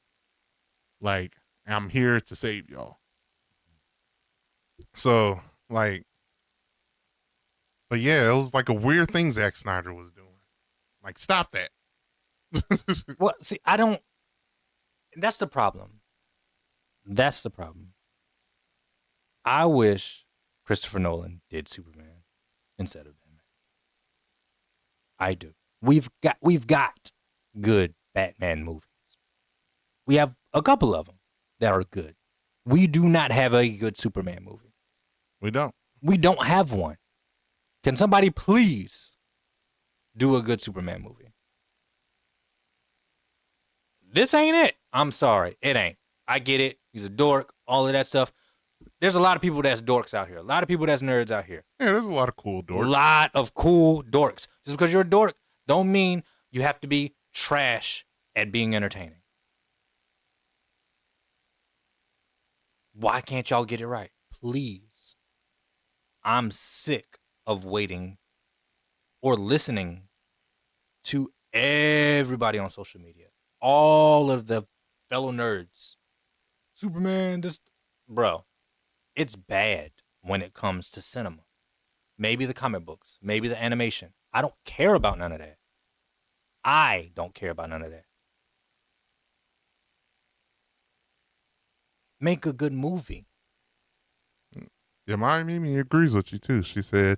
Like, I'm here to save y'all. So, like, but yeah, it was like a weird thing Zack Snyder was doing. Like, stop that. Well, see, I don't. That's the problem. That's the problem. I wish Christopher Nolan did Superman instead of Batman. I do. We've got good Batman movies. We have a couple of them that are good. We do not have a good Superman movie. We don't. We don't have one. Can somebody please do a good Superman movie? This ain't it. I'm sorry. It ain't. I get it. He's a dork, all of that stuff. There's a lot of people that's dorks out here. A lot of people that's nerds out here. Yeah, there's a lot of cool dorks. A lot of cool dorks. Just because you're a dork don't mean you have to be trash at being entertaining. Why can't y'all get it right? Please. I'm sick of waiting or listening to everybody on social media. All of the fellow nerds. Superman, this. Bro, it's bad when it comes to cinema. Maybe the comic books, maybe the animation. I don't care about none of that. I don't care about none of that. Make a good movie. Yeah, my Mimi agrees with you too. She said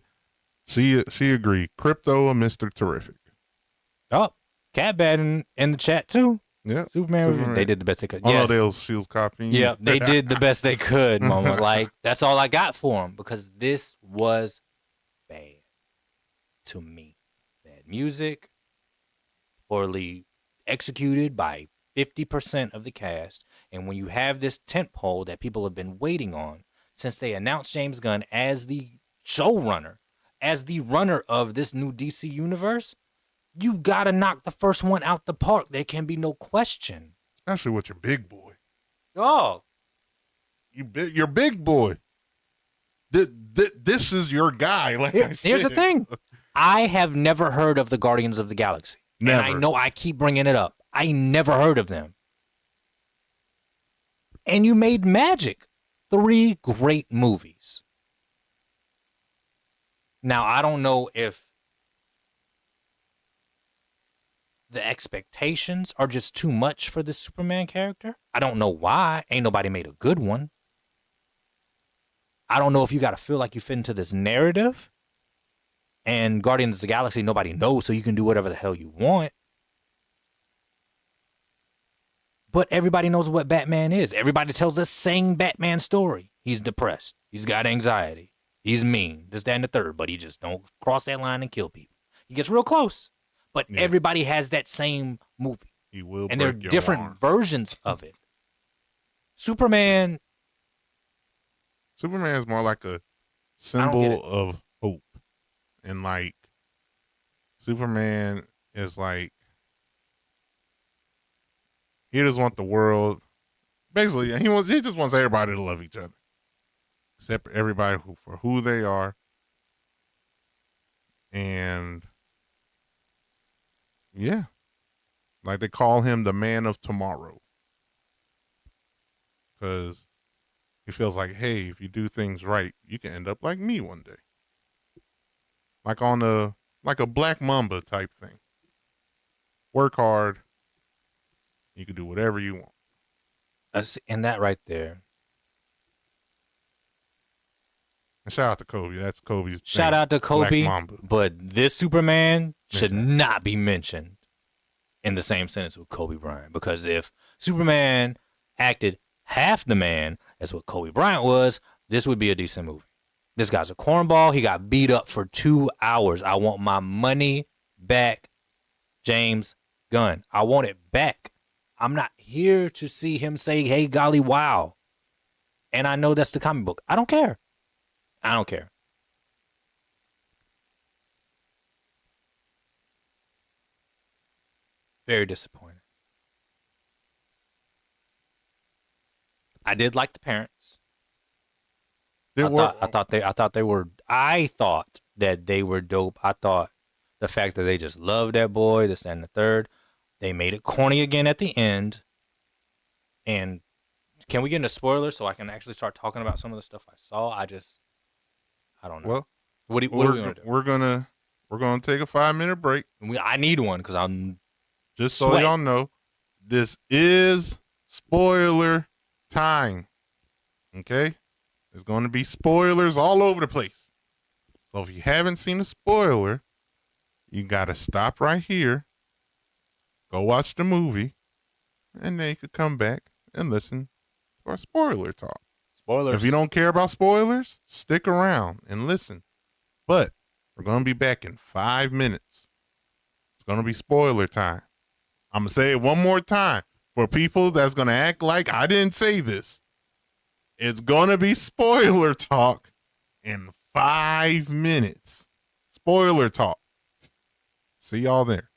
she agreed. Crypto and Mr. Terrific. Oh, Cat Bad in the chat too. Yeah, Superman. They did the best they could. Oh yes. no, she was copying. Yeah, they did the best they could, Mama. Like, that's all I got for them because this was bad to me. Bad music, poorly executed by 50% of the cast. And when you have this tentpole that people have been waiting on since they announced James Gunn as the showrunner, as the runner of this new DC universe, you gotta knock the first one out the park. There can be no question. Especially with your big boy. Oh, Your big boy. This is your guy. Like here's the thing. I have never heard of the Guardians of the Galaxy. Never. And I know I keep bringing it up. I never heard of them. And you made Magic. 3 great movies. Now, I don't know if the expectations are just too much for this Superman character. I don't know why. Ain't nobody made a good one. I don't know if you got to feel like you fit into this narrative. And Guardians of the Galaxy, nobody knows, so you can do whatever the hell you want. But everybody knows what Batman is. Everybody tells the same Batman story. He's depressed. He's got anxiety. He's mean. This, that, and the third. But he just don't cross that line and kill people. He gets real close. But everybody has that same movie. He will. And there are different versions of it. Superman is more like a symbol of hope. And like Superman is like he just wants the world. Basically, he just wants everybody to love each other, accept everybody for who they are, and yeah, like they call him the man of tomorrow because he feels like, hey, if you do things right, you can end up like me one day, like a Black Mamba type thing. Work hard. You can do whatever you want. And that right there. And shout out to Kobe. That's Kobe's Shout name. out to Kobe. Black Mamba. But this Superman should not be mentioned in the same sentence with Kobe Bryant. Because if Superman acted half the man as what Kobe Bryant was, this would be a decent movie. This guy's a cornball. He got beat up for 2 hours. I want my money back, James Gunn. I want it back. I'm not here to see him say, hey, golly, wow. And I know that's the comic book. I don't care. I don't care. Very disappointed. I did like the parents. There were I thought that they were dope. I thought the fact that they just loved that boy, this and the third. They made it corny again at the end. And can we get into spoilers so I can actually start talking about some of the stuff I saw? I don't know. well. What do we want to do? We're gonna take a 5-minute break. I need one because I'm just so sweat. y'all know. This is spoiler time. Okay, there's going to be spoilers all over the place. So if you haven't seen a spoiler, you got to stop right here, go watch the movie, and then you could come back and listen to our spoiler talk. Spoilers. If you don't care about spoilers, stick around and listen. But we're going to be back in 5 minutes. It's going to be spoiler time. I'm going to say it one more time for people that's going to act like I didn't say this. It's going to be spoiler talk in 5 minutes. Spoiler talk. See y'all there.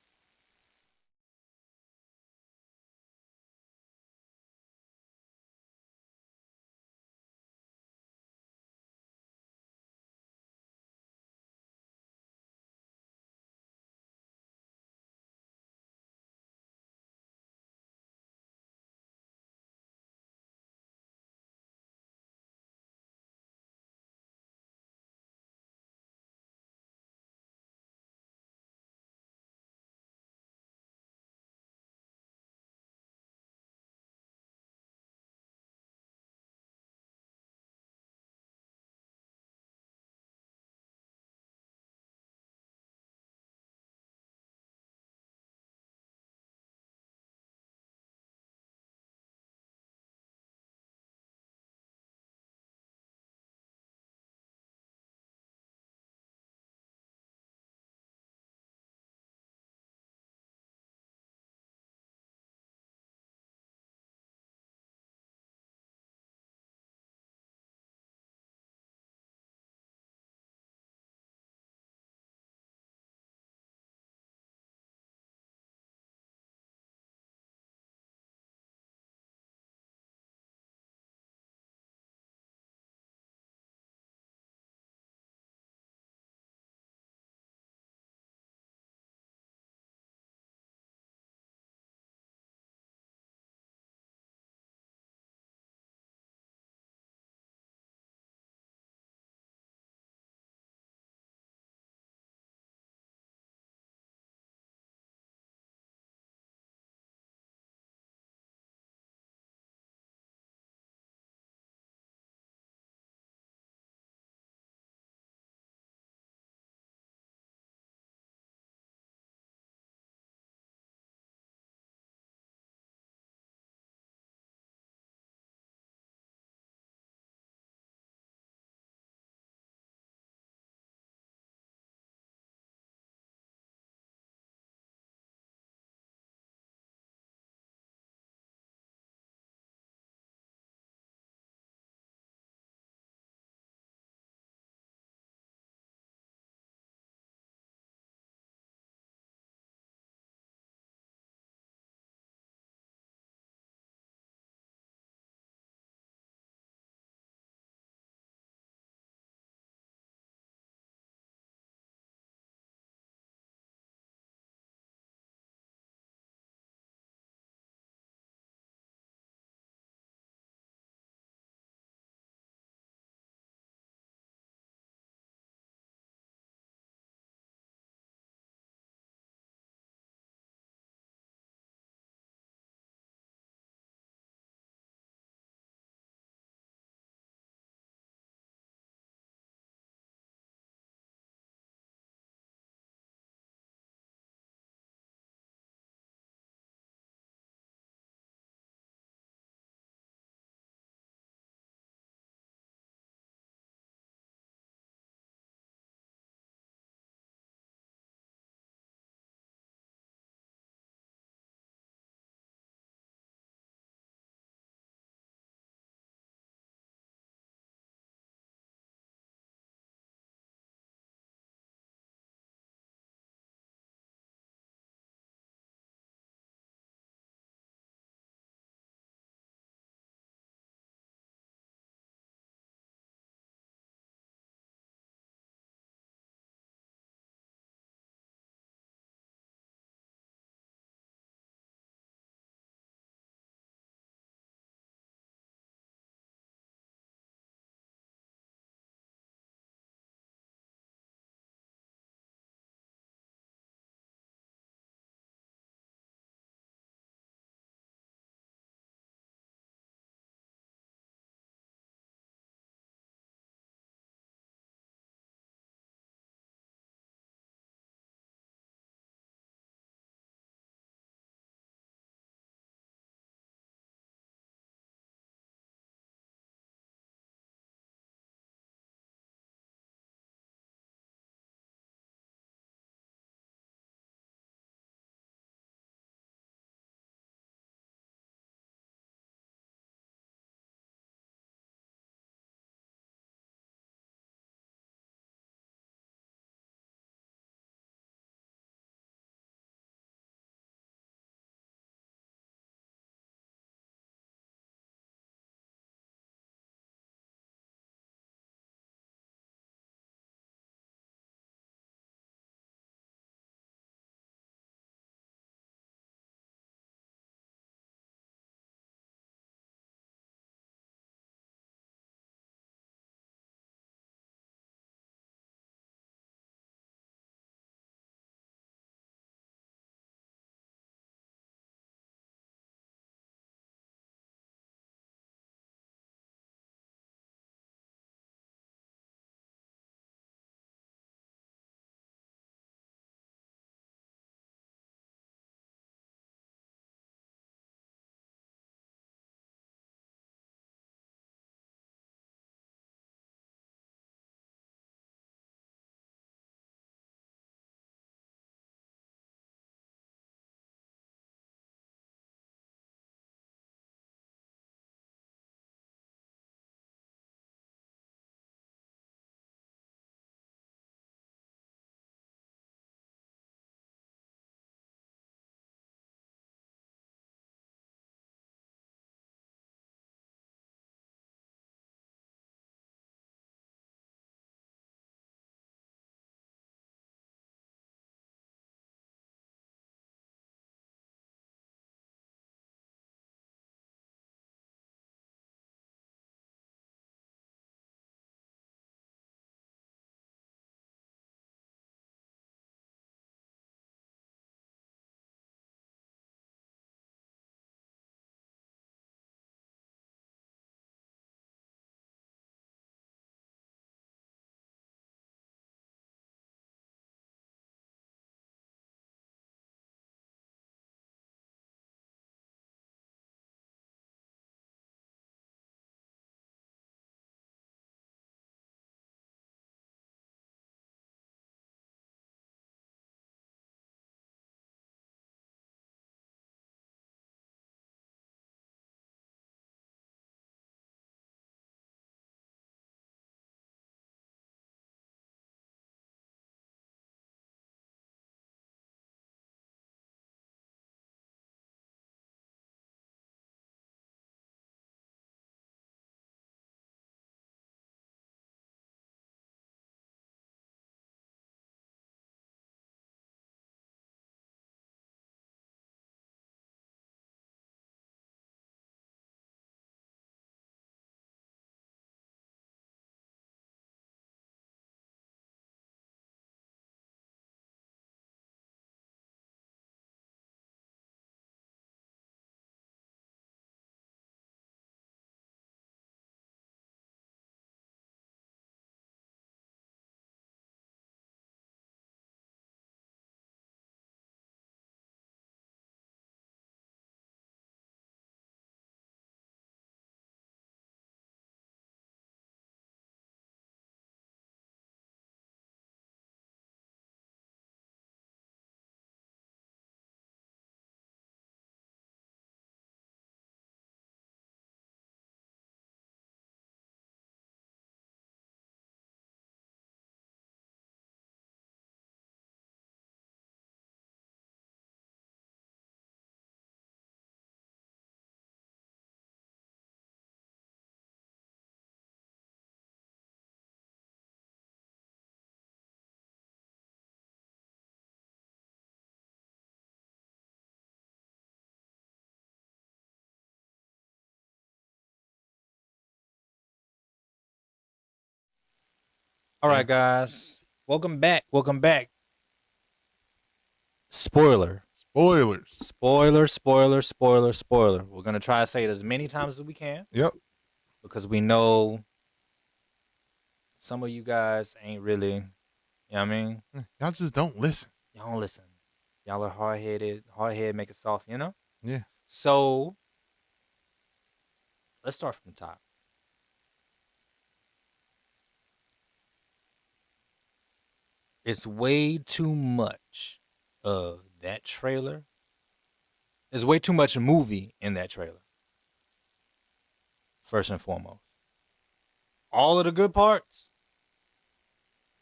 All right, guys. Welcome back. Welcome back. Spoiler. Spoilers. Spoiler, spoiler, spoiler, spoiler. We're going to try to say it as many times as we can Yep. because we know some of you guys ain't really, you know what I mean? Y'all just don't listen. Y'all don't listen. Y'all are hard-headed, make it soft, you know? Yeah. So, let's start from the top. It's way too much of that trailer. There's way too much movie in that trailer. First and foremost. All of the good parts,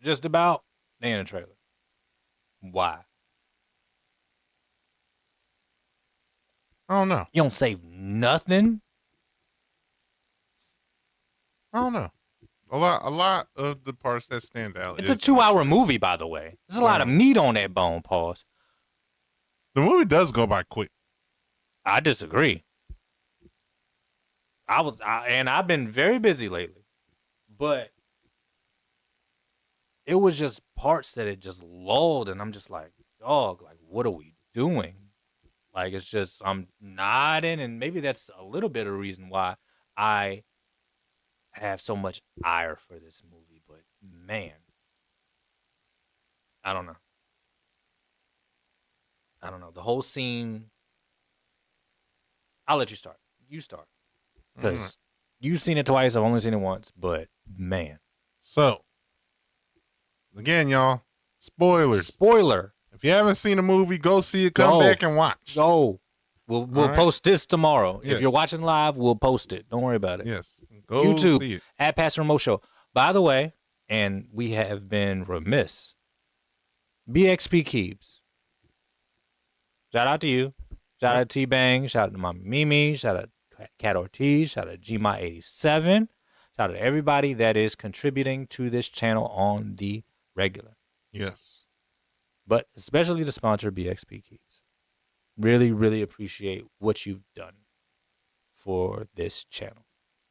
just about, they in the trailer. Why? I don't know. You don't save nothing? I don't know. A lot of the parts that stand out. It's a 2-hour movie, by the way. There's a lot of meat on that bone, pause. The movie does go by quick. I disagree. I've been very busy lately, but it was just parts that it just lulled, and I'm just like, dog, like, what are we doing? Like, it's just, I'm nodding, and maybe that's a little bit of a reason why I have so much ire for this movie, but man, I don't know. The whole scene. I'll let you start. You start. Because you've seen it twice. I've only seen it once. But, man. So, again, y'all, spoilers. Spoiler. If you haven't seen a movie, go see it. Come back and watch. Go. We'll right. post this tomorrow. Yes. If you're watching live, we'll post it. Don't worry about it. Yes. Go YouTube, see it. at Pastor Remote Show. By the way, and we have been remiss, BXP Keebs. Shout out to you. Shout out to T-Bang. Shout out to Mama Mimi. Shout out to Cat Ortiz. Shout out to GMI87. Shout out to everybody that is contributing to this channel on the regular. Yes. But especially the sponsor, BXP Keebs. Really, really appreciate what you've done for this channel.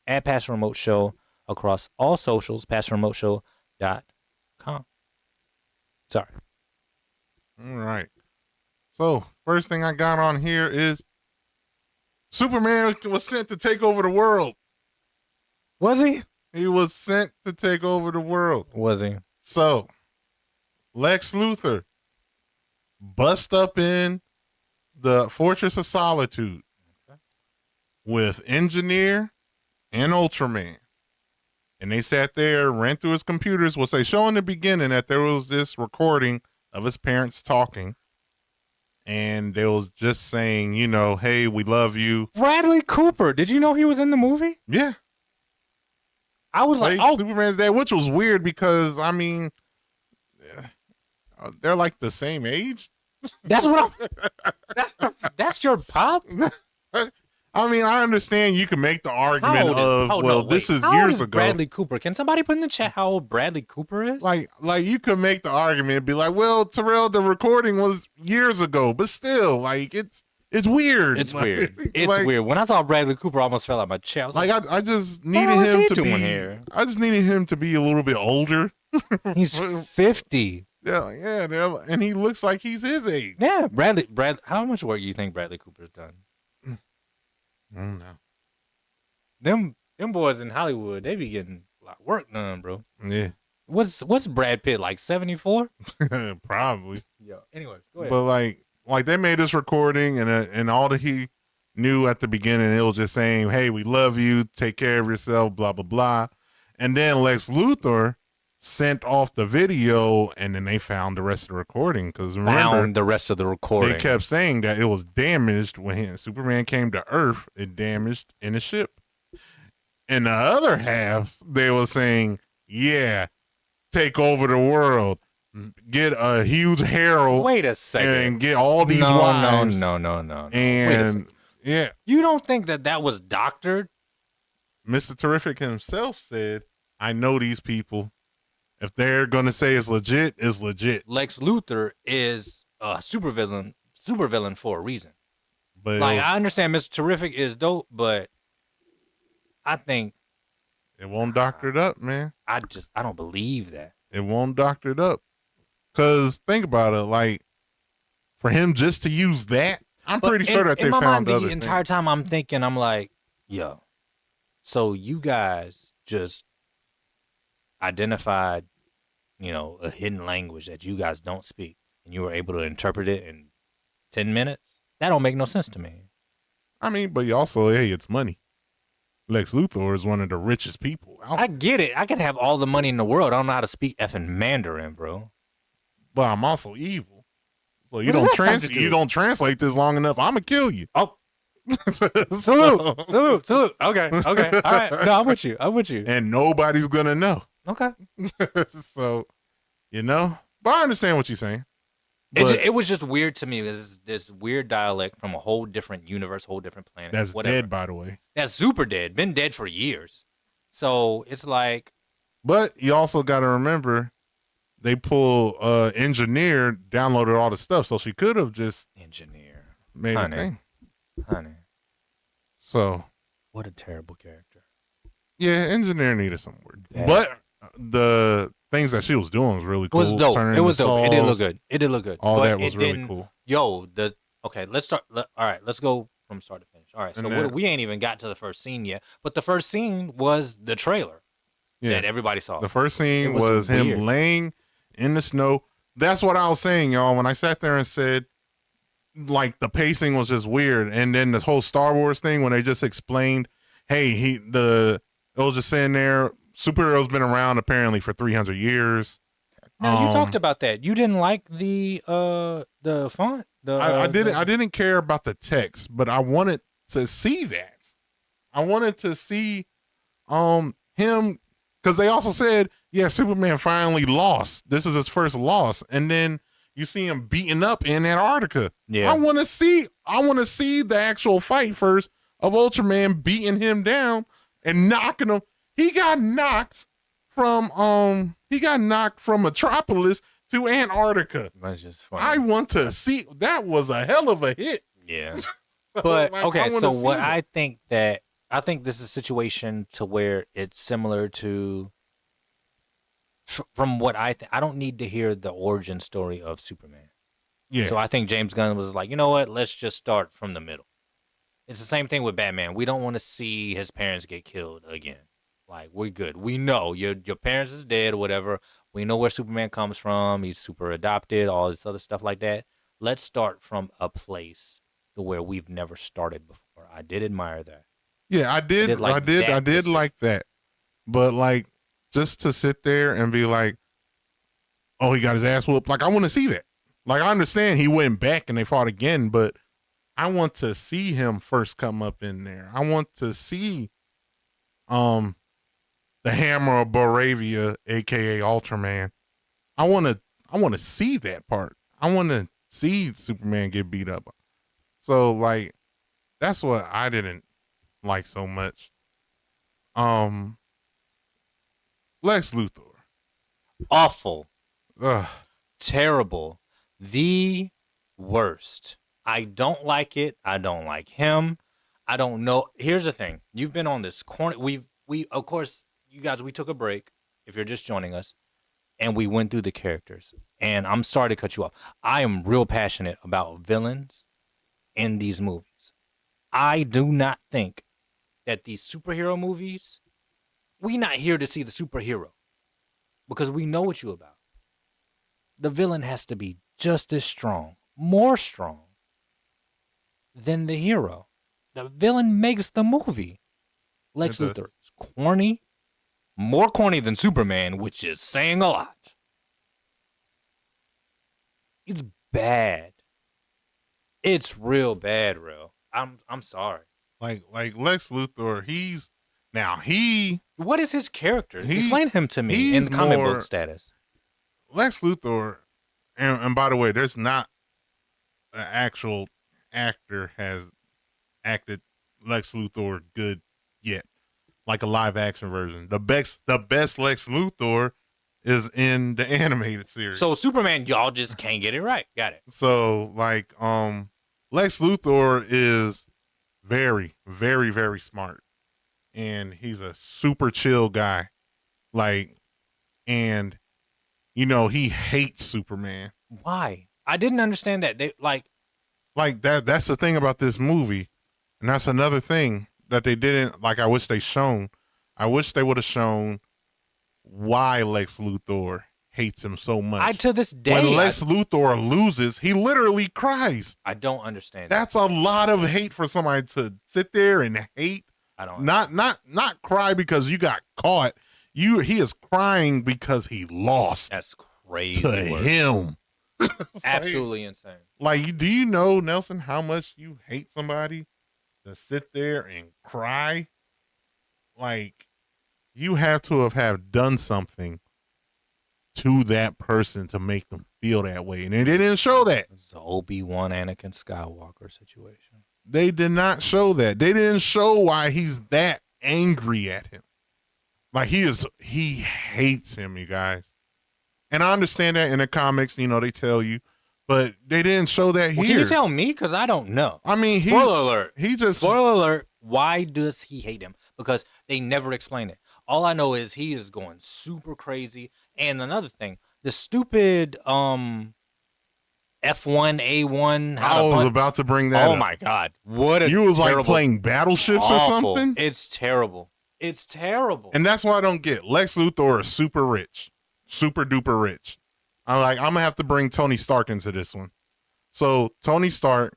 At Pastor Remote Show across all socials, pastorremoteshow.com. Sorry. All right. So, first thing I got on here is Superman was sent to take over the world. Was he? He was sent to take over the world. Was he? So, Lex Luthor bust up in the Fortress of Solitude with Engineer and Ultraman. And they sat there, ran through his computers. They show in the beginning that there was this recording of his parents talking. And they was just saying, you know, hey, we love you. Bradley Cooper. Did you know he was in the movie? Yeah. I was like, oh. Superman's dad, which was weird because, I mean, they're like the same age. That's what that's your pop? I mean, I understand you can make the argument this is years ago. Bradley Cooper. Can somebody put in the chat how old Bradley Cooper is? Like you could make the argument and be like, well, Terrell, the recording was years ago, but still, like it's weird. It's weird. It's weird. When I saw Bradley Cooper, I almost fell out my chair. I was I just needed him to be here? I just needed him to be a little bit older. He's 50. Yeah, and he looks like he's his age. Yeah, Bradley. How much work do you think Bradley Cooper's done? I don't know. Them boys in Hollywood, they be getting a lot of work done, bro. Yeah. What's Brad Pitt, like 74? Probably. Yeah. Anyways, go ahead. But like they made this recording and all that he knew at the beginning, it was just saying, hey, we love you, take care of yourself, blah, blah, blah. And then Lex Luthor sent off the video, and then they found the rest of the recording. Because remember, the rest of the recording. They kept saying that it was damaged when Superman came to Earth. It damaged in the ship. And the other half, they were saying, yeah, take over the world, get a huge herald. Wait a second, and get all these wives. No. And wait a second. Yeah, you don't think that was doctored? Mr. Terrific himself said, "I know these people. If they're gonna say it's legit, it's legit." Lex Luthor is a supervillain for a reason. But I understand Mr. Terrific is dope, but I think It won't doctor it up, man. I don't believe that. It won't doctor it up. Cause think about it, like for him just to use that, I'm But pretty sure that they in my found mind, other the entire things. time I'm thinking, I'm like, yo, so you guys just identified, a hidden language that you guys don't speak, and you were able to interpret it in 10 minutes? That don't make no sense to me. I mean, but you also, hey, it's money. Lex Luthor is one of the richest people out I there. get it. I could have all the money in the world. I don't know how to speak effing Mandarin, bro. But I'm also evil. So What does that have to do? you don't translate this long enough, I'ma kill you. Oh, salute. Okay. All right. No, I'm with you. And nobody's gonna know. Okay. So, but I understand what you're saying. It was just weird to me. This weird dialect from a whole different universe, whole different planet. That's whatever. dead, by the way. That's super dead. Been dead for years. So it's like, But you also got to remember, they pull engineer downloaded all the stuff, so she could have just engineer. made a thing. Honey, So what a terrible character. yeah, engineer needed some work, Yeah. but the things that she was doing was really cool. It was dope. Turning It was the dope. It did look saws, good. It did look good. All But that was it really didn't- cool. Okay, let's start. All right, let's go from start to finish. All right, so And then- we ain't even got to the first scene yet. But the first scene was the trailer Yeah, that everybody saw. the first scene It was was him weird. laying in the snow. That's what I was saying, y'all. When I sat there and said, like, the pacing was just weird, and then the whole Star Wars thing when they just explained, hey, it was just saying there, superheroes been around apparently for 300 years. Now you talked about that. You didn't like the font. I didn't care about the text, but I wanted to see that. I wanted to see him, because they also said, yeah, Superman finally lost. This is his first loss, and then you see him beaten up in Antarctica. Yeah. I want to see the actual fight first of Ultraman beating him down and knocking him. He got knocked from Metropolis to Antarctica. That's just I funny. want to see. That was a hell of a hit. Yeah. So, But like, okay, I wanna so see what that. I think this is a situation to where it's similar to from what I don't need to hear the origin story of Superman. Yeah. So I think James Gunn was like, you know what? Let's just start from the middle. It's the same thing with Batman. We don't want to see his parents get killed again. Like, we're good. We know your parents is dead or whatever. We know where Superman comes from. He's super adopted, all this other stuff like that. Let's start from a place to where we've never started before. I did admire that. Yeah, I did. I did like that. But like, just to sit there and be like, oh, he got his ass whooped. Like, I want to see that. Like, I understand he went back and they fought again, but I want to see him first come up in there. I want to see the Hammer of Boravia, aka Ultraman. I want to see that part. I want to see Superman get beat up. So like, that's what I didn't like so much. Lex Luthor. Awful. Ugh. Terrible. The worst. I don't like it. I don't like him. I don't know. Here's the thing. You've been on this corner. We of course, you guys, we took a break if you're just joining us, and we went through the characters. And I'm sorry to cut you off. I am real passionate about villains in these movies. I do not think that these superhero movies, we not here to see the superhero because we know what you about. The villain has to be just as strong, more strong than the hero. The villain makes the movie. Lex It does. Luthor is corny, more corny than Superman, which is saying a lot. It's bad. It's real bad, real. I'm sorry. Like Lex Luthor, What is his character? He- Explain him to me he's in comic more- book status. Lex Luthor, and by the way, there's not an actual actor has acted Lex Luthor good yet, like a live action version. The best Lex Luthor is in the animated series. So Superman, y'all just can't get it right. Got it. So like, Lex Luthor is very, very, very smart, and he's a super chill guy. Like, and you know, he hates Superman. Why? I didn't understand that. They like That's the thing about this movie. And that's another thing that they didn't like. I wish they would have shown why Lex Luthor hates him so much. I to this day When Lex Luthor loses, he literally cries. I don't understand. That's a lot of hate for somebody to sit there and hate. I don't Not cry because you got caught. He is crying because he lost. That's crazy to work. him. Absolutely insane. Like, do you know, Nelson, how much you hate somebody to sit there and cry? Like, you have to have done something to that person to make them feel that way. And they didn't show that. It's the Obi-Wan Anakin Skywalker situation. They did not show that. They didn't show why he's that angry at him. Like, he hates him, you guys. And I understand that in the comics, you know, they tell you, but they didn't show that here. Well, can you tell me? Because I don't know. I mean, Spoiler alert. He just Spoiler alert. Why does he hate him? Because they never explain it. All I know is he is going super crazy. And another thing, the stupid F1 A1. I was about to bring that. Oh up. my God! What a you was terrible, like playing battleships or awful. something. It's terrible. It's terrible. And that's what I don't get. Lex Luthor is super rich, super duper rich. I'm gonna have to bring Tony Stark into this one. So Tony Stark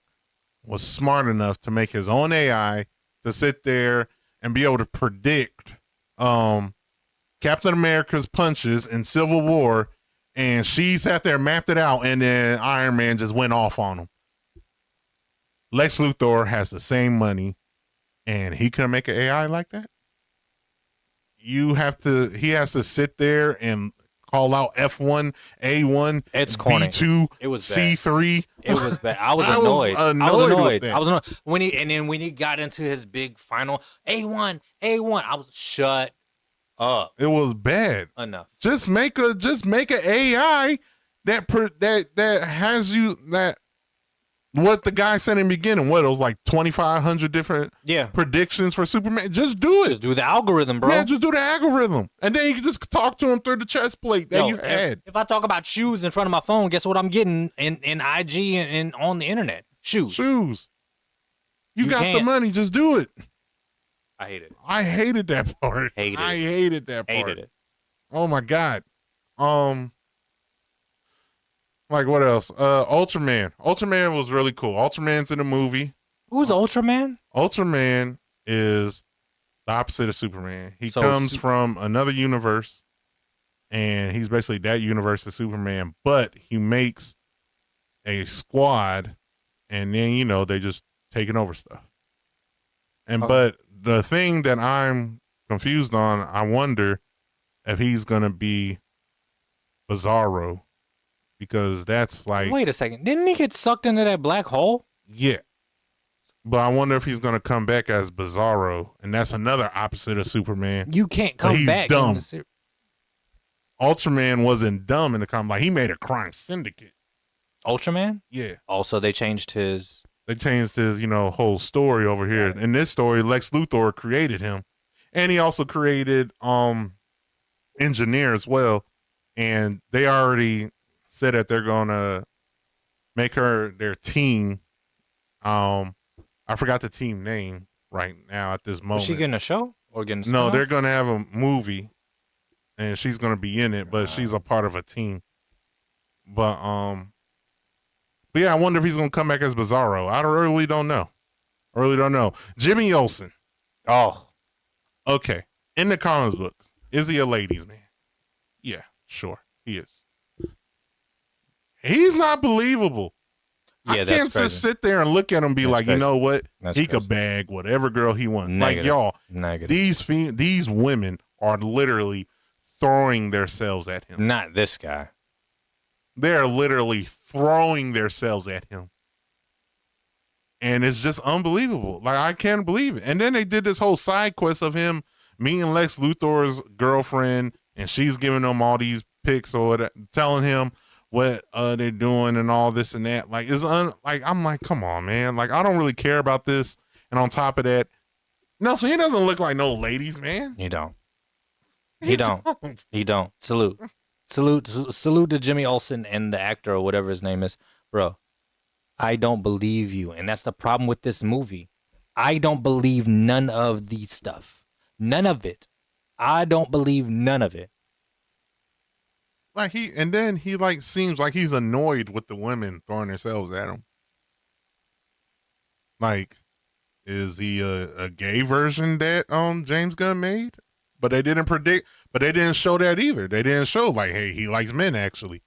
was smart enough to make his own AI to sit there and be able to predict Captain America's punches in Civil War, and she sat there, mapped it out, and then Iron Man just went off on him. Lex Luthor has the same money, and he couldn't make an AI like that. He has to sit there and call out F1, A1, It's corny. B2, It was C3. It was bad. I was I was annoyed. annoyed with that. I was annoyed when he got into his big final A1. I was shut up. It was bad. Enough. Just make an AI that has you that what the guy said in the beginning. What it was like 2,500 different predictions for Superman. Just do it. Just do the algorithm, bro. Yeah, just do the algorithm, and then you can just talk to him through the chest plate that you had. If I talk about shoes in front of my phone, guess what I'm getting in IG and on the internet? Shoes. You got the can't. money. Just do it. I hate it. I hated that part. I hated that part. Hated it. Oh my God. Like what else? Ultraman. Ultraman was really cool. Ultraman's in the movie. Who's Ultraman? Ultraman is the opposite of Superman. He comes from another universe, and he's basically that universe's Superman, but he makes a squad, and then, you know, they just taking over stuff. And but the thing that I'm confused on, I wonder if he's gonna be Bizarro, because that's like, wait a second, didn't he get sucked into that black hole? Yeah, but I wonder if he's gonna come back as Bizarro, and that's another opposite of Superman. You can't come back. Dumb. Ultraman wasn't dumb in the comic. Like, he made a crime syndicate. Ultraman? Yeah. Also, they changed his, you know, whole story over here. In this story, Lex Luthor created him, and he also created Engineer as well. And they already said that they're gonna make her their team. I forgot the team name right now at this moment. Was she getting a show or getting a No, spin-off? they're gonna have a movie, and she's gonna be in it, but she's a part of a team. But yeah, I wonder if he's gonna come back as Bizarro. I really don't know. Jimmy Olsen. Oh, okay. In the comics books, is he a ladies' man? Yeah, sure, he is. He's not believable. Yeah, I that's can't crazy. just sit there and look at him and be That's like, crazy. you know what? That's He crazy. could bag whatever girl he wants. Negative. Like, y'all, Negative. these women are literally throwing themselves at him. Not this guy. They're literally throwing themselves at him. And it's just unbelievable. Like, I can't believe it. And then they did this whole side quest of him meeting Lex Luthor's girlfriend, and she's giving him all these pics or whatever, telling him what they're doing and all this and that. Like, I'm like, come on, man. Like, I don't really care about this. And on top of that, No, so he doesn't look like no ladies man. He don't. He don't. He don't. Salute to Jimmy Olsen and the actor or whatever his name is. Bro, I don't believe you. And that's the problem with this movie. I don't believe none of the stuff. None of it. I don't believe none of it. Like he like seems like he's annoyed with the women throwing themselves at him. Like, is he a gay version that James Gunn made? But they didn't show that either. They didn't show like, hey, he likes men actually.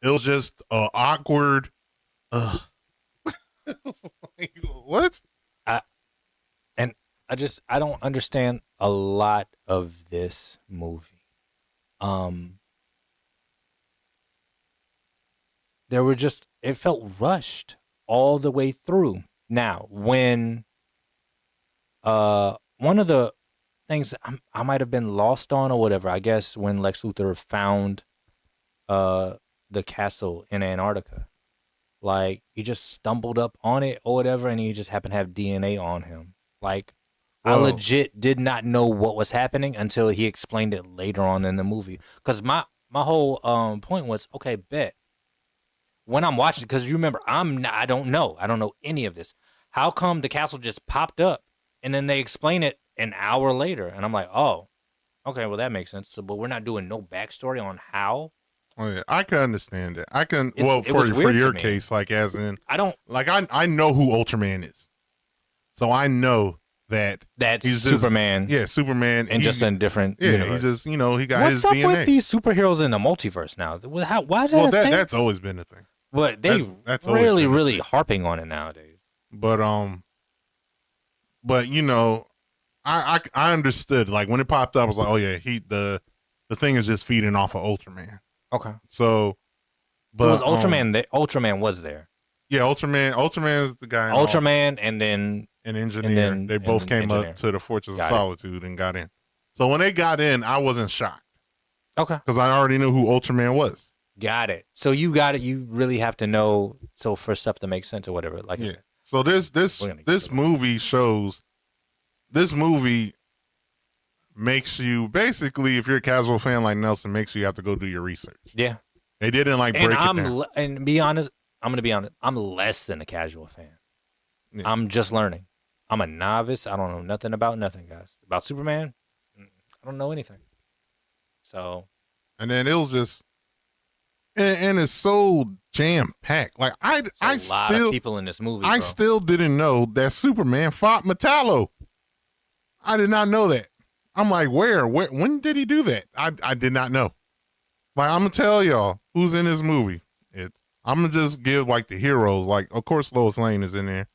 It was just awkward. Like, what? I don't understand a lot of this movie. It felt rushed all the way through. Now, when one of the things I might have been lost on or whatever, I guess when Lex Luthor found the castle in Antarctica, like he just stumbled up on it or whatever, and he just happened to have DNA on him. Like, I legit did not know what was happening until he explained it later on in the movie. Because my whole point was, okay, bet. When I'm watching, because you remember, I don't know any of this. How come the castle just popped up and then they explain it an hour later? And I'm like, oh, okay, well that makes sense. So, but we're not doing no backstory on how. Oh yeah, I can understand it. I can. It For was weird your to me. case, like as in, I don't like I know who Ultraman is, so I know that that's he's Superman. Yeah, Superman, and just in different. Yeah, universe. he just he got What's his up DNA. with these superheroes in the multiverse now? Why is that a thing? That's always been a thing. But they that's always really, been a really thing. harping on it nowadays. But I understood, like when it popped up, I was like, oh yeah, the thing is just feeding off of Ultraman. Okay. So, but it was Ultraman. Ultraman was there. Yeah, Ultraman is the guy. Ultraman, and then an engineer. They both came up to the Fortress of Solitude and got in. So when they got in, I wasn't shocked. Okay. Because I already knew who Ultraman was. Got it. So you got it. You really have to know. So for stuff to make sense or whatever. Like, yeah. So this movie shows. This movie makes you basically, if you're a casual fan like Nelson, makes you have to go do your research. Yeah. They didn't like break it down. And be honest, I'm gonna be honest. I'm less than a casual fan. Yeah. I'm just learning. I'm a novice. I don't know nothing about nothing, guys. About Superman, I don't know anything. So. And then it was just. And it's so jam packed. Like a lot of people in this movie. I still didn't know that Superman fought Metallo. I did not know that. I'm like, where? When did he do that? I did not know. Like, I'm gonna tell y'all who's in this movie. I'm gonna just give like the heroes. Like, of course, Lois Lane is in there.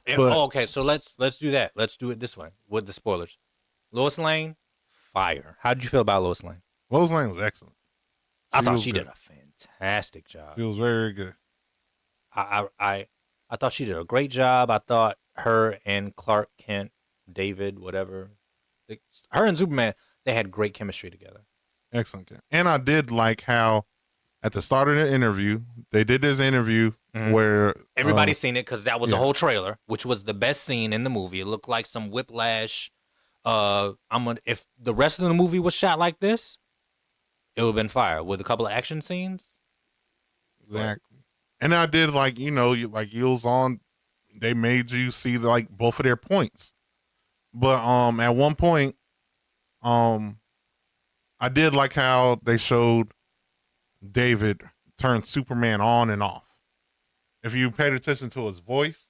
Okay, so let's do that. Let's do it this way with the spoilers. Lois Lane, fire. How did you feel about Lois Lane? Lois Lane was excellent. I thought she did a fantastic job. She was very good. I thought she did a great job. I thought her and Clark Kent, David, whatever, her and Superman, they had great chemistry together. Excellent. And I did like how at the start of the interview, they did this interview where everybody's seen it because that was the whole trailer, which was the best scene in the movie. It looked like some whiplash. If the rest of the movie was shot like this, it would have been fire with a couple of action scenes. Exactly. And I did like, you was on, they made you see like both of their points. But at one point, I did like how they showed David turn Superman on and off. If you paid attention to his voice,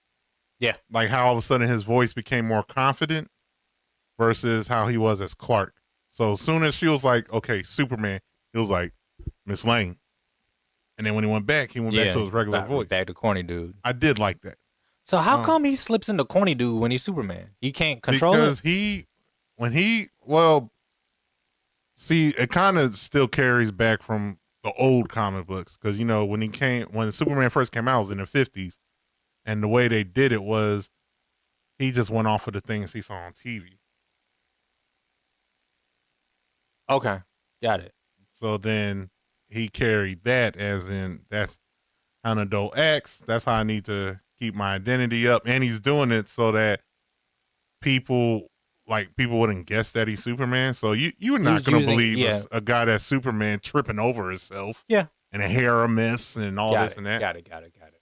yeah, like how all of a sudden his voice became more confident versus how he was as Clark. So as soon as she was like, okay, Superman, he was like, Miss Lane. And then when he went back to his regular voice. Back to corny dude. I did like that. So how come he slips into corny dude when he's Superman? He can't control it? Because it kind of still carries back from the old comic books. Because, when Superman first came out, it was in the 50s. And the way they did it was he just went off of the things he saw on TV. Okay. Got it. So then he carried that as in, that's how an adult acts. That's how I need to keep my identity up. And he's doing it so that people like people wouldn't guess that he's Superman. So you're not was gonna using- believe yeah. a guy that's Superman tripping over himself. Yeah. And a hair a mess and all Got this it. and that. Got it.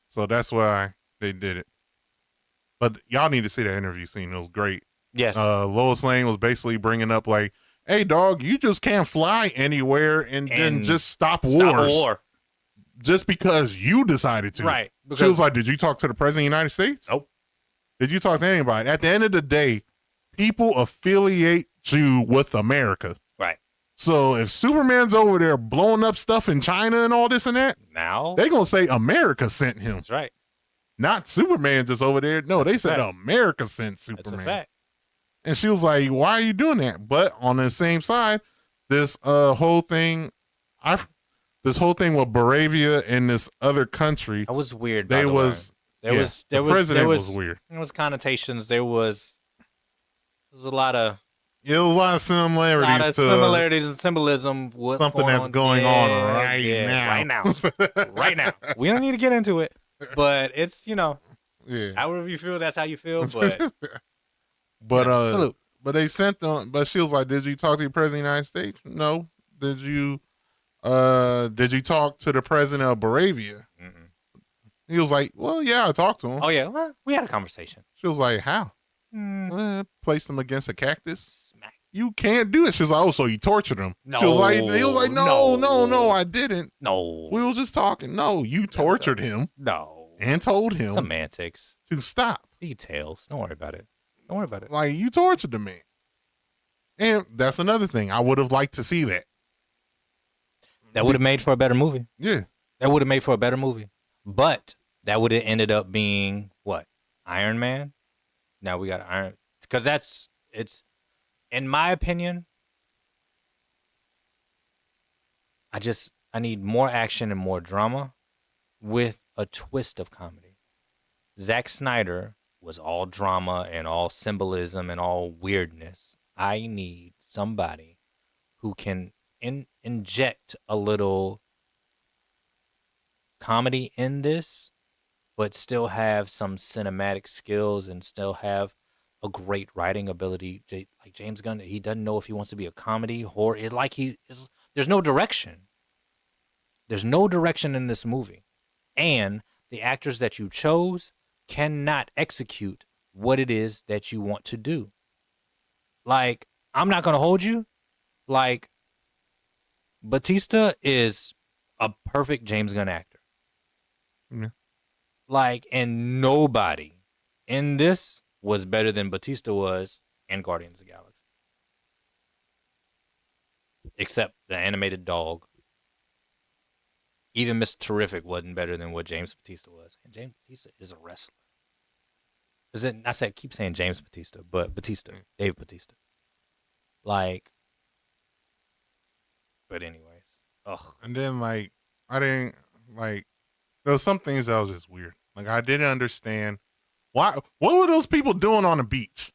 So that's why they did it. But y'all need to see that interview scene. It was great. Yes. Lois Lane was basically bringing up like, "Hey, dog, you just can't fly anywhere and then just stop wars Stop a war. just because you decided to." Right. She was like, "Did you talk to the president of the United States? Nope. Did you talk to anybody?" At the end of the day, people affiliate you with America. Right. So if Superman's over there blowing up stuff in China and all this and that, Now. they gonna say America sent him. That's right. Not Superman just over there. No, That's they a said fact. America sent That's a Superman. fact. And she was like, "Why are you doing that?" But on the same side, this whole thing with Baravia and this other country, That was weird. they by the was way. the president was weird. There was connotations. There was a lot of It was a lot of similarities to similarities and symbolism. something that's going on right now. Right now. Right now. We don't need to get into it, but it's Yeah. however you feel, that's how you feel. But But salute. but they sent them. But she was like, "Did you talk to the president of the United States? No. Did you talk to the president of Baravia?" Mm-mm. He was like, "Well, yeah, I talked to him." Oh yeah, well, we had a conversation. She was like, "How?" Placed him against a cactus. Smack. You can't do it. She was like, "Oh, so you tortured him?" No, He was like, "No, I didn't. No, We were just talking. No, you tortured him no. and told him Semantics, to stop. details. Don't worry about it. Don't worry about it. Like, you tortured the man." And that's another thing. I would have liked to see that. That would have made for a better movie. Yeah. That would have made for a better movie. But that would have ended up being what? Iron Man? Now we got Iron, because it's in my opinion, I need more action and more drama with a twist of comedy. Zack Snyder was all drama and all symbolism and all weirdness. I need somebody who can inject a little comedy in this, but still have some cinematic skills and still have a great writing ability. Like James Gunn, he doesn't know if he wants to be a comedy, horror. There's no direction. There's no direction in this movie. And the actors that you chose cannot execute what it is that you want to do. Like, I'm not going to hold you. Like, Batista is a perfect James Gunn actor. Yeah. Like, and nobody in this was better than Batista was in Guardians of the Galaxy. Except the animated dog. Even Mr. Terrific wasn't better than what James Batista was. And James Batista is a wrestler. I keep saying James Batista, but Batista. Dave Batista. Like, but anyways. Ugh. And then, like, I didn't, like, there was some things that was just weird. Like, I didn't understand what were those people doing on the beach?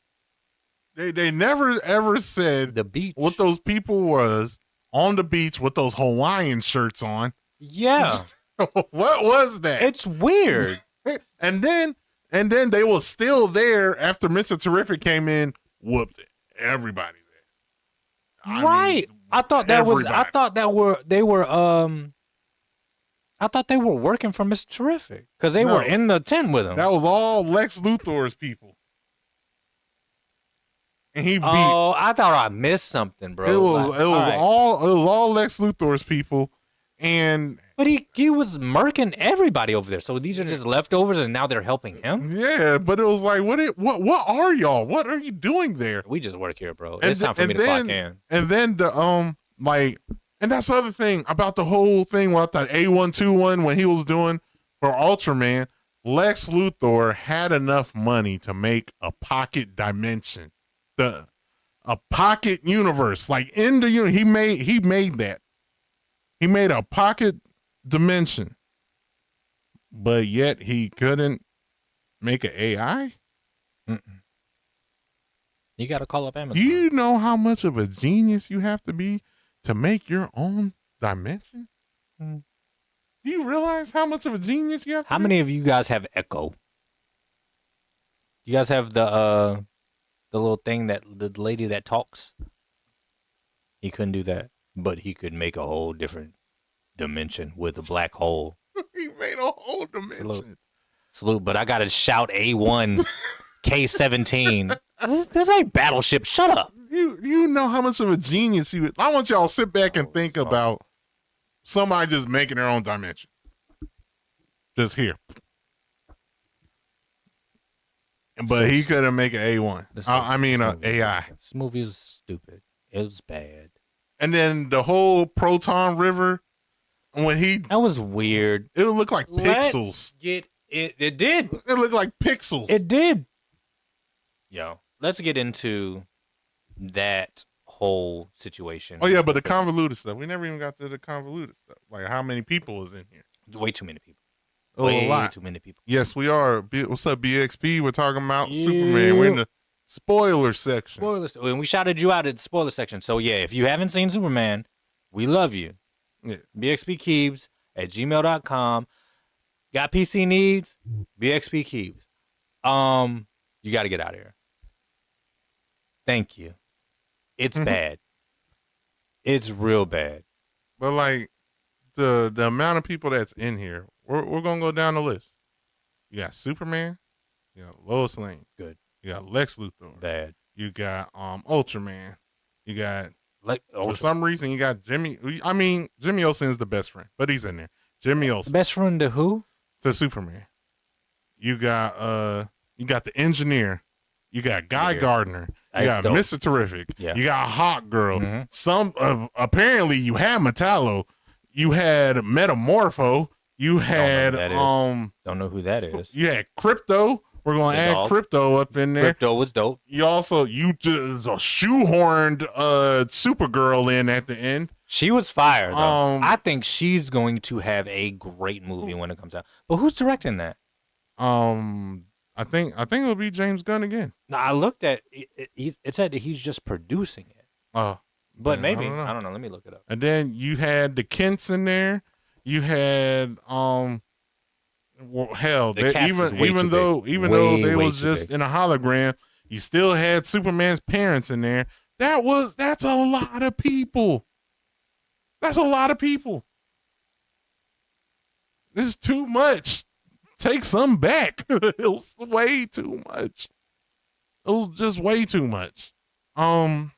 They never ever said The beach. what those people was on the beach with those Hawaiian shirts on. Yeah. What was that? It's weird. And then they were still there after Mr. Terrific came in, whooped everybody there. Right. I thought they were working for Mr. Terrific because they were No. in the tent with him. That was all Lex Luthor's people. And he beat Oh, I thought I missed something, bro. it was Like, all right. all Lex Luthor's people. And But he was murking everybody over there. So these are just leftovers, and now they're helping him. yeah, but it was like, what are y'all? What are you doing there? We just work here, bro. And It's time for th- me and to then- clock in. And then the like, and that's the other thing about the whole thing with the A121 when he was doing for Ultraman. Lex Luthor had enough money to make a pocket dimension, a pocket universe, like in the universe. He made that. He made a pocket dimension, but yet he couldn't make an AI. Mm-mm. You got to call up Do Amazon. you know how much of a genius you have to be to make your own dimension? Mm. Do you realize how much of a genius you have to How be? many of you guys have Echo? You guys have the the little thing that the lady that talks. He couldn't do that, but he could make a whole different dimension with a black hole. He made a whole dimension. Salute, but I gotta shout A1 K-17. This ain't Battleship. Shut up. You know how much of a genius he was. I want y'all to sit back and think about somebody just making their own dimension. Just here. But he couldn't make an A1. AI. This movie was stupid. It was bad. And then the whole Proton River, that was weird. It looked like pixels. It did. It looked like pixels. It did. Yo, let's get into that whole situation. Oh yeah, but the convoluted stuff. We never even got to the convoluted stuff. Like how many people is in here? Way too many people. Oh, Way a lot. too many people. Yes, we are. What's up, BXP? We're talking about Superman. We're in the spoiler section. And we shouted you out at the spoiler section. So yeah, if you haven't seen Superman, we love you. Yeah. BXPKeebs@gmail.com. Got PC needs? BXP Keebs. You got to get out of here. Thank you. It's bad. It's real bad. But like the amount of people that's in here, we're gonna go down the list. You got Superman, you got Lois Lane, good. You got Lex Luthor, bad. You got Ultraman, you got for Ultraman. some reason you got Jimmy. I mean Jimmy Olsen is the best friend, but he's in there. Jimmy Olsen, best friend to who? To Superman. You got the engineer. You got Guy Gardner. You got Mr. Terrific. Yeah. You got Hawk Girl. Apparently you had Metallo. You had Metamorpho. You had don't know who that is. You had Crypto. We're gonna add Crypto up in there. Crypto was dope. You just shoehorned Supergirl in at the end. She was fire though. I think she's going to have a great movie when it comes out. But who's directing that? I think it'll be James Gunn again. No, I looked at it. It said that he's just producing it. But maybe I don't know. Let me look it up. And then you had the Kents in there. You had even though they was just in a hologram, you still had Superman's parents in there. That's a lot of people. That's a lot of people. This is too much. Take some back. It was way too much. It was just way too much. I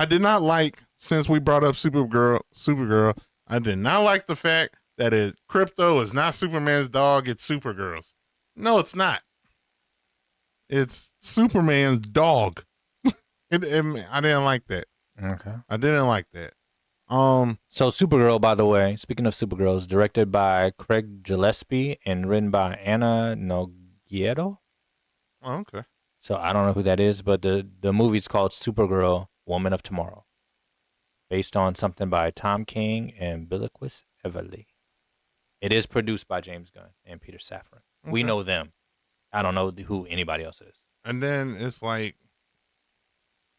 did not like, since we brought up Supergirl, I did not like the fact that Crypto is not Superman's dog, it's Supergirl's. No, it's not. It's Superman's dog. I didn't like that. Okay. I didn't like that. So Supergirl, by the way, speaking of Supergirl, is directed by Craig Gillespie and written by Anna Nogueira. Oh, okay. So I don't know who that is, but the movie's called Supergirl, Woman of Tomorrow, based on something by Tom King and Bilquis Evely. It is produced by James Gunn and Peter Safran. Okay. We know them. I don't know who anybody else is. And then it's like,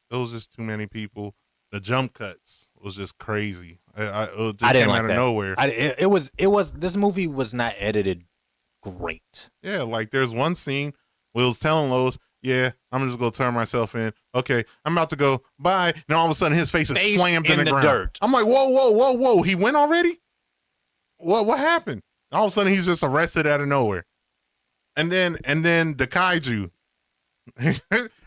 it was just too many people. The jump cuts was just crazy. It just didn't came like out that. of nowhere. It was. This movie was not edited great. Yeah, like there's one scene where it was telling Lois, "Yeah, I'm just gonna turn myself in. Okay, I'm about to go. Bye." And all of a sudden, his face is slammed in the ground. Dirt. I'm like, whoa! He went already? What happened? All of a sudden, he's just arrested out of nowhere. And then the kaiju.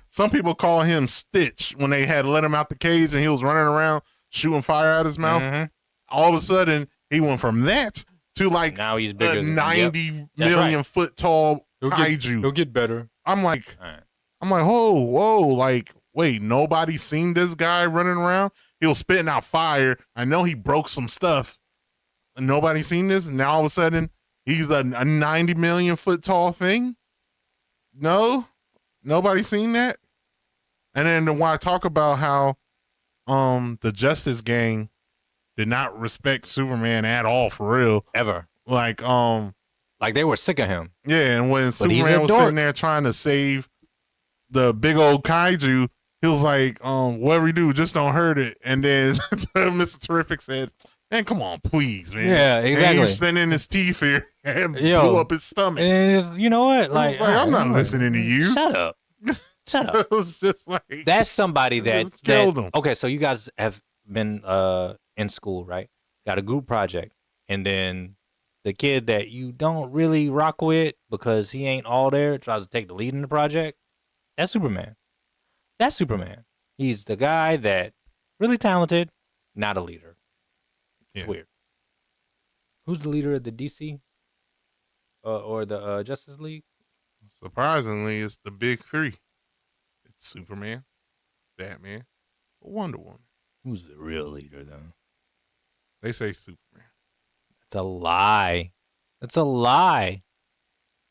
Some people call him Stitch when they had let him out the cage and he was running around shooting fire out his mouth. Mm-hmm. All of a sudden, he went from that to like now he's bigger a 90 million foot tall kaiju. He'll get better. I'm like, whoa, like, wait, nobody's seen this guy running around? He was spitting out fire. I know he broke some stuff. And nobody's seen this. And now all of a sudden, he's a 90 million foot tall thing? No? Nobody's seen that? And then when I talk about how the Justice Gang did not respect Superman at all, for real. Ever. Like they were sick of him. Yeah, and when Superman was sitting there trying to save the big old kaiju, he was like, whatever you do, just don't hurt it. And then Mr. Terrific said, man, come on, please, man. Yeah, exactly. And he's sending his teeth here and blew up his stomach. And you know what? Like I'm not listening to you. Shut up. Shut up. It was just like That's somebody just killed him. Okay, so you guys have been in school, right? Got a group project, and then the kid that you don't really rock with because he ain't all there tries to take the lead in the project. That's Superman. That's Superman. He's the guy that really talented, not a leader. It's Yeah. weird. Who's the leader of the DC or the Justice League? Surprisingly, it's the big three. It's Superman, Batman, Wonder Woman. Who's the real leader, though? They say Superman. That's a lie. That's a lie.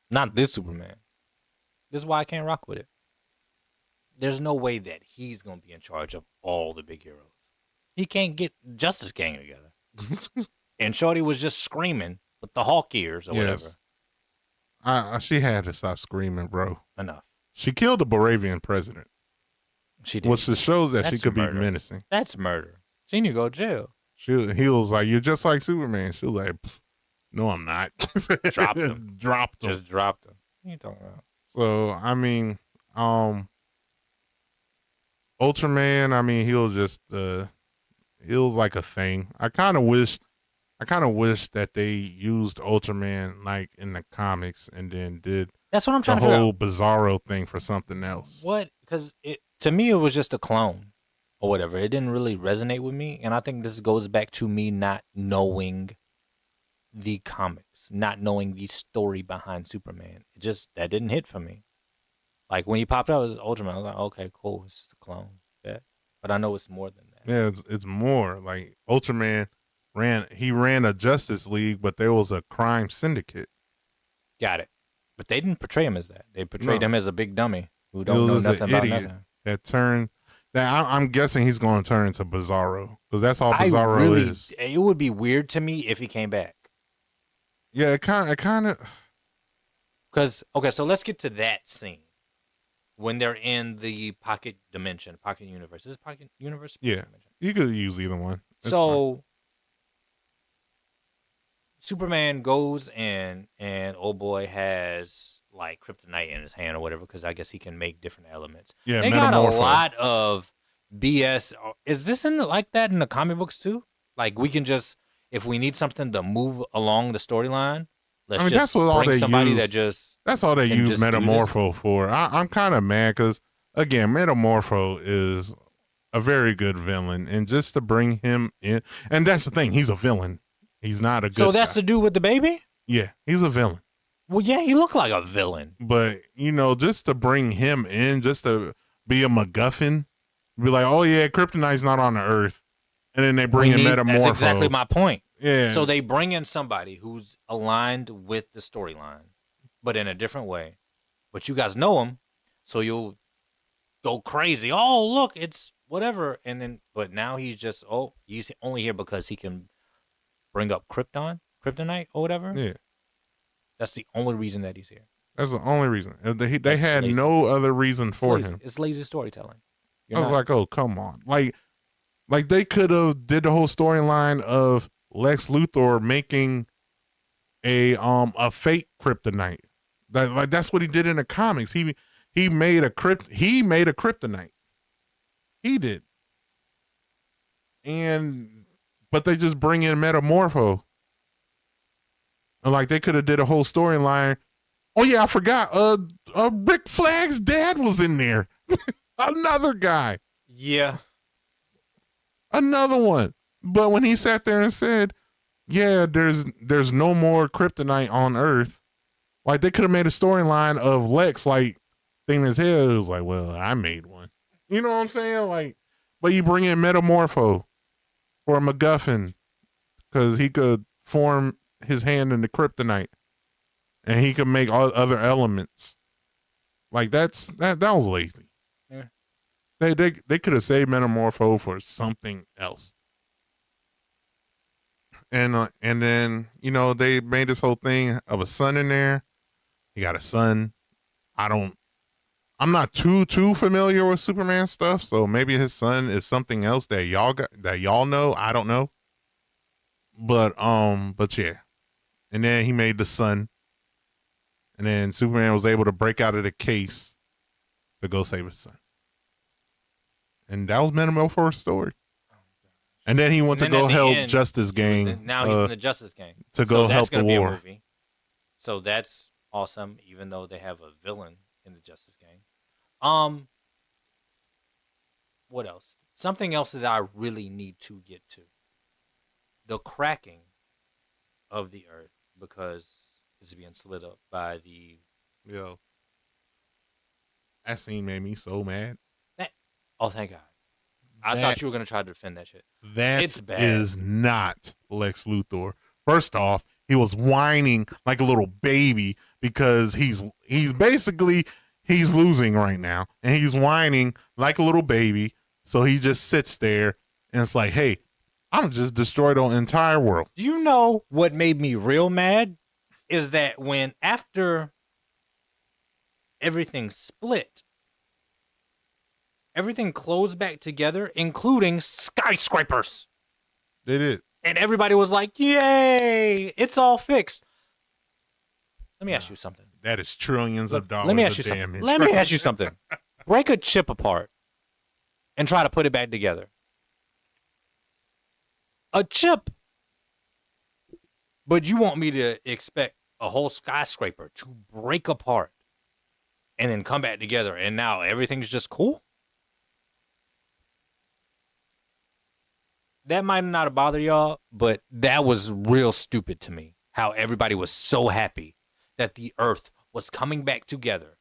Not this Superman. This is why I can't rock with it. There's no way that he's going to be in charge of all the big heroes. He can't get Justice Gang together. And Shorty was just screaming with the Hawk ears or whatever. She had to stop screaming, bro. Enough. She killed the Baravian president, She did. which shows that That's she could murder. be menacing. That's murder. She need to go to jail. He was like, "You're just like Superman." She was like, "No, I'm not." Dropped him. Dropped him. Just dropped him. What are you talking about? So I mean, Ultraman. I mean, he was like a thing. I kind of wish that they used Ultraman like in the comics and then did That's what I'm the trying to figure whole out. Bizarro thing for something else. What? Because to me, it was just a clone or whatever. It didn't really resonate with me. And I think this goes back to me not knowing the comics, not knowing the story behind Superman. That didn't hit for me. Like when he popped out as Ultraman, I was like, okay, cool, it's a clone. Yeah. But I know it's more than that. Yeah, it's more like Ultraman ran a Justice League, but there was a crime syndicate. Got it. But they didn't portray him as that. They portrayed him as a big dummy who He don't know was an nothing about idiot. nothing. That turned. That I'm guessing he's going to turn into Bizarro because that's all I Bizarro really, is. it would be weird to me if he came back. Yeah, it kind of. Because, okay, so let's get to that scene. When they're in the pocket dimension, pocket universe. Is it pocket universe? Pocket Yeah. dimension? You could use either one. It's fine. So Superman goes in, and old boy has like kryptonite in his hand or whatever, because I guess he can make different elements. Yeah, They got a Metamorpho. lot of BS. Is this like that in the comic books too? Like we can just, if we need something to move along the storyline, let's I mean, just that's what all bring they somebody use. that just. That's all they can use just do this. Metamorpho for. I'm kind of mad because, again, Metamorpho is a very good villain. And just to bring him in, and that's the thing, he's a villain. He's not a good So that's guy. the dude with the baby? Yeah, he's a villain. Well, yeah, he looked like a villain. But, just to bring him in, just to be a MacGuffin, be like, oh, yeah, Kryptonite's not on the Earth. And then they bring in Metamorpho. That's exactly my point. Yeah. So they bring in somebody who's aligned with the storyline, but in a different way. But you guys know him, so you'll go crazy. Oh, look, it's whatever. And then, but now he's only here because he can bring up kryptonite or whatever. Yeah. That's the only reason that he's here. That's the only reason. They That's had lazy. no other reason for It's lazy. him. It's lazy storytelling. I was like, oh, come on. Like they could have did the whole storyline of Lex Luthor making a fake kryptonite. That's what he did in the comics. He made a kryptonite. He did. But they just bring in Metamorpho. And like they could have did a whole storyline. Oh yeah, I forgot. Rick Flag's dad was in there. Another guy. yeah. Another one. But when he sat there and said, yeah, there's no more kryptonite on Earth, like they could have made a storyline of Lex like thinking his head. It was like, well, I made one. You know what I'm saying? Like, but you bring in Metamorpho for a MacGuffin because he could form his hand into kryptonite and he could make all other elements. Like that was lazy. Yeah. They could have saved Metamorpho for something else. And then they made this whole thing of a son in there. He got a son. I'm not too familiar with Superman stuff, so maybe his son is something else that y'all know. I don't know. But yeah. And then he made the son. And then Superman was able to break out of the case to go save his son. And that was Metamorphosis' story. And then he went to And then go at the help end, Justice Gang. Now he's in the Justice Gang to go help that's gonna the be war. A movie. So that's awesome, even though they have a villain in the Justice Gang. What else? Something else that I really need to get to. The cracking of the earth, because it's being slid up by the... Yo. That scene made me so mad. Oh, thank God. I thought you were going to try to defend that shit. That It's bad. is not Lex Luthor. First off, he was whining like a little baby because he's losing right now, and he's whining like a little baby. So he just sits there, and it's like, hey, I'm just destroyed the entire world. Do you know what made me real mad? Is that when after everything split, everything closed back together, including skyscrapers. They did. And everybody was like, yay, it's all fixed. Let me ask you something. That is trillions of dollars Let me ask you of something. damage. Let me ask you something. Break a chip apart and try to put it back together. A chip. But you want me to expect a whole skyscraper to break apart and then come back together and now everything's just cool? That might not have bothered y'all, but that was real stupid to me. How everybody was so happy that the earth was coming back together.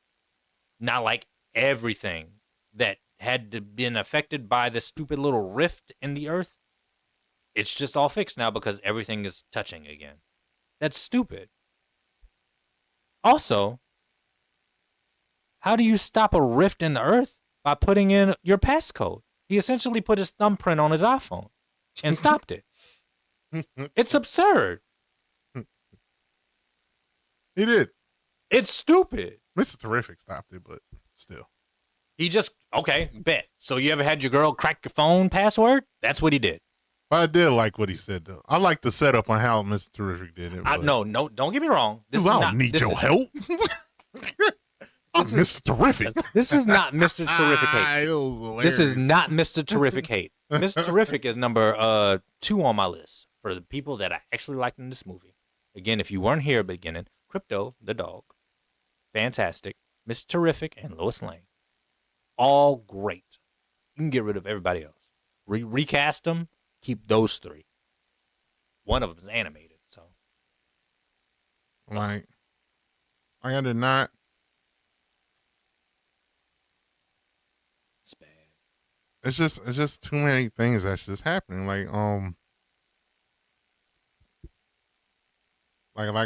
Not like everything that had been affected by the stupid little rift in the earth. It's just all fixed now because everything is touching again. That's stupid. Also, how do you stop a rift in the earth? By putting in your passcode. He essentially put his thumbprint on his iPhone and stopped it. It's absurd. He did. It's stupid. Mr. Terrific stopped it, but still. He just, okay, bet. So you ever had your girl crack your phone password? That's what he did. But I did like what he said, though. I like the setup on how Mr. Terrific did it. No, don't get me wrong. Dude, I don't need your help. I'm Mr. Terrific. This is not Mr. Terrific hate. It was hilarious. This is not Mr. Terrific hate. Mr. Terrific is number 2 on my list for the people that I actually liked in this movie. Again, if you weren't here at the beginning, Crypto, the dog, fantastic, Mr. Terrific, and Lois Lane. All great. You can get rid of everybody else. Recast them, keep those 3. One of them is animated, so. Like, I did not. It's bad. It's just too many things that's just happening. Like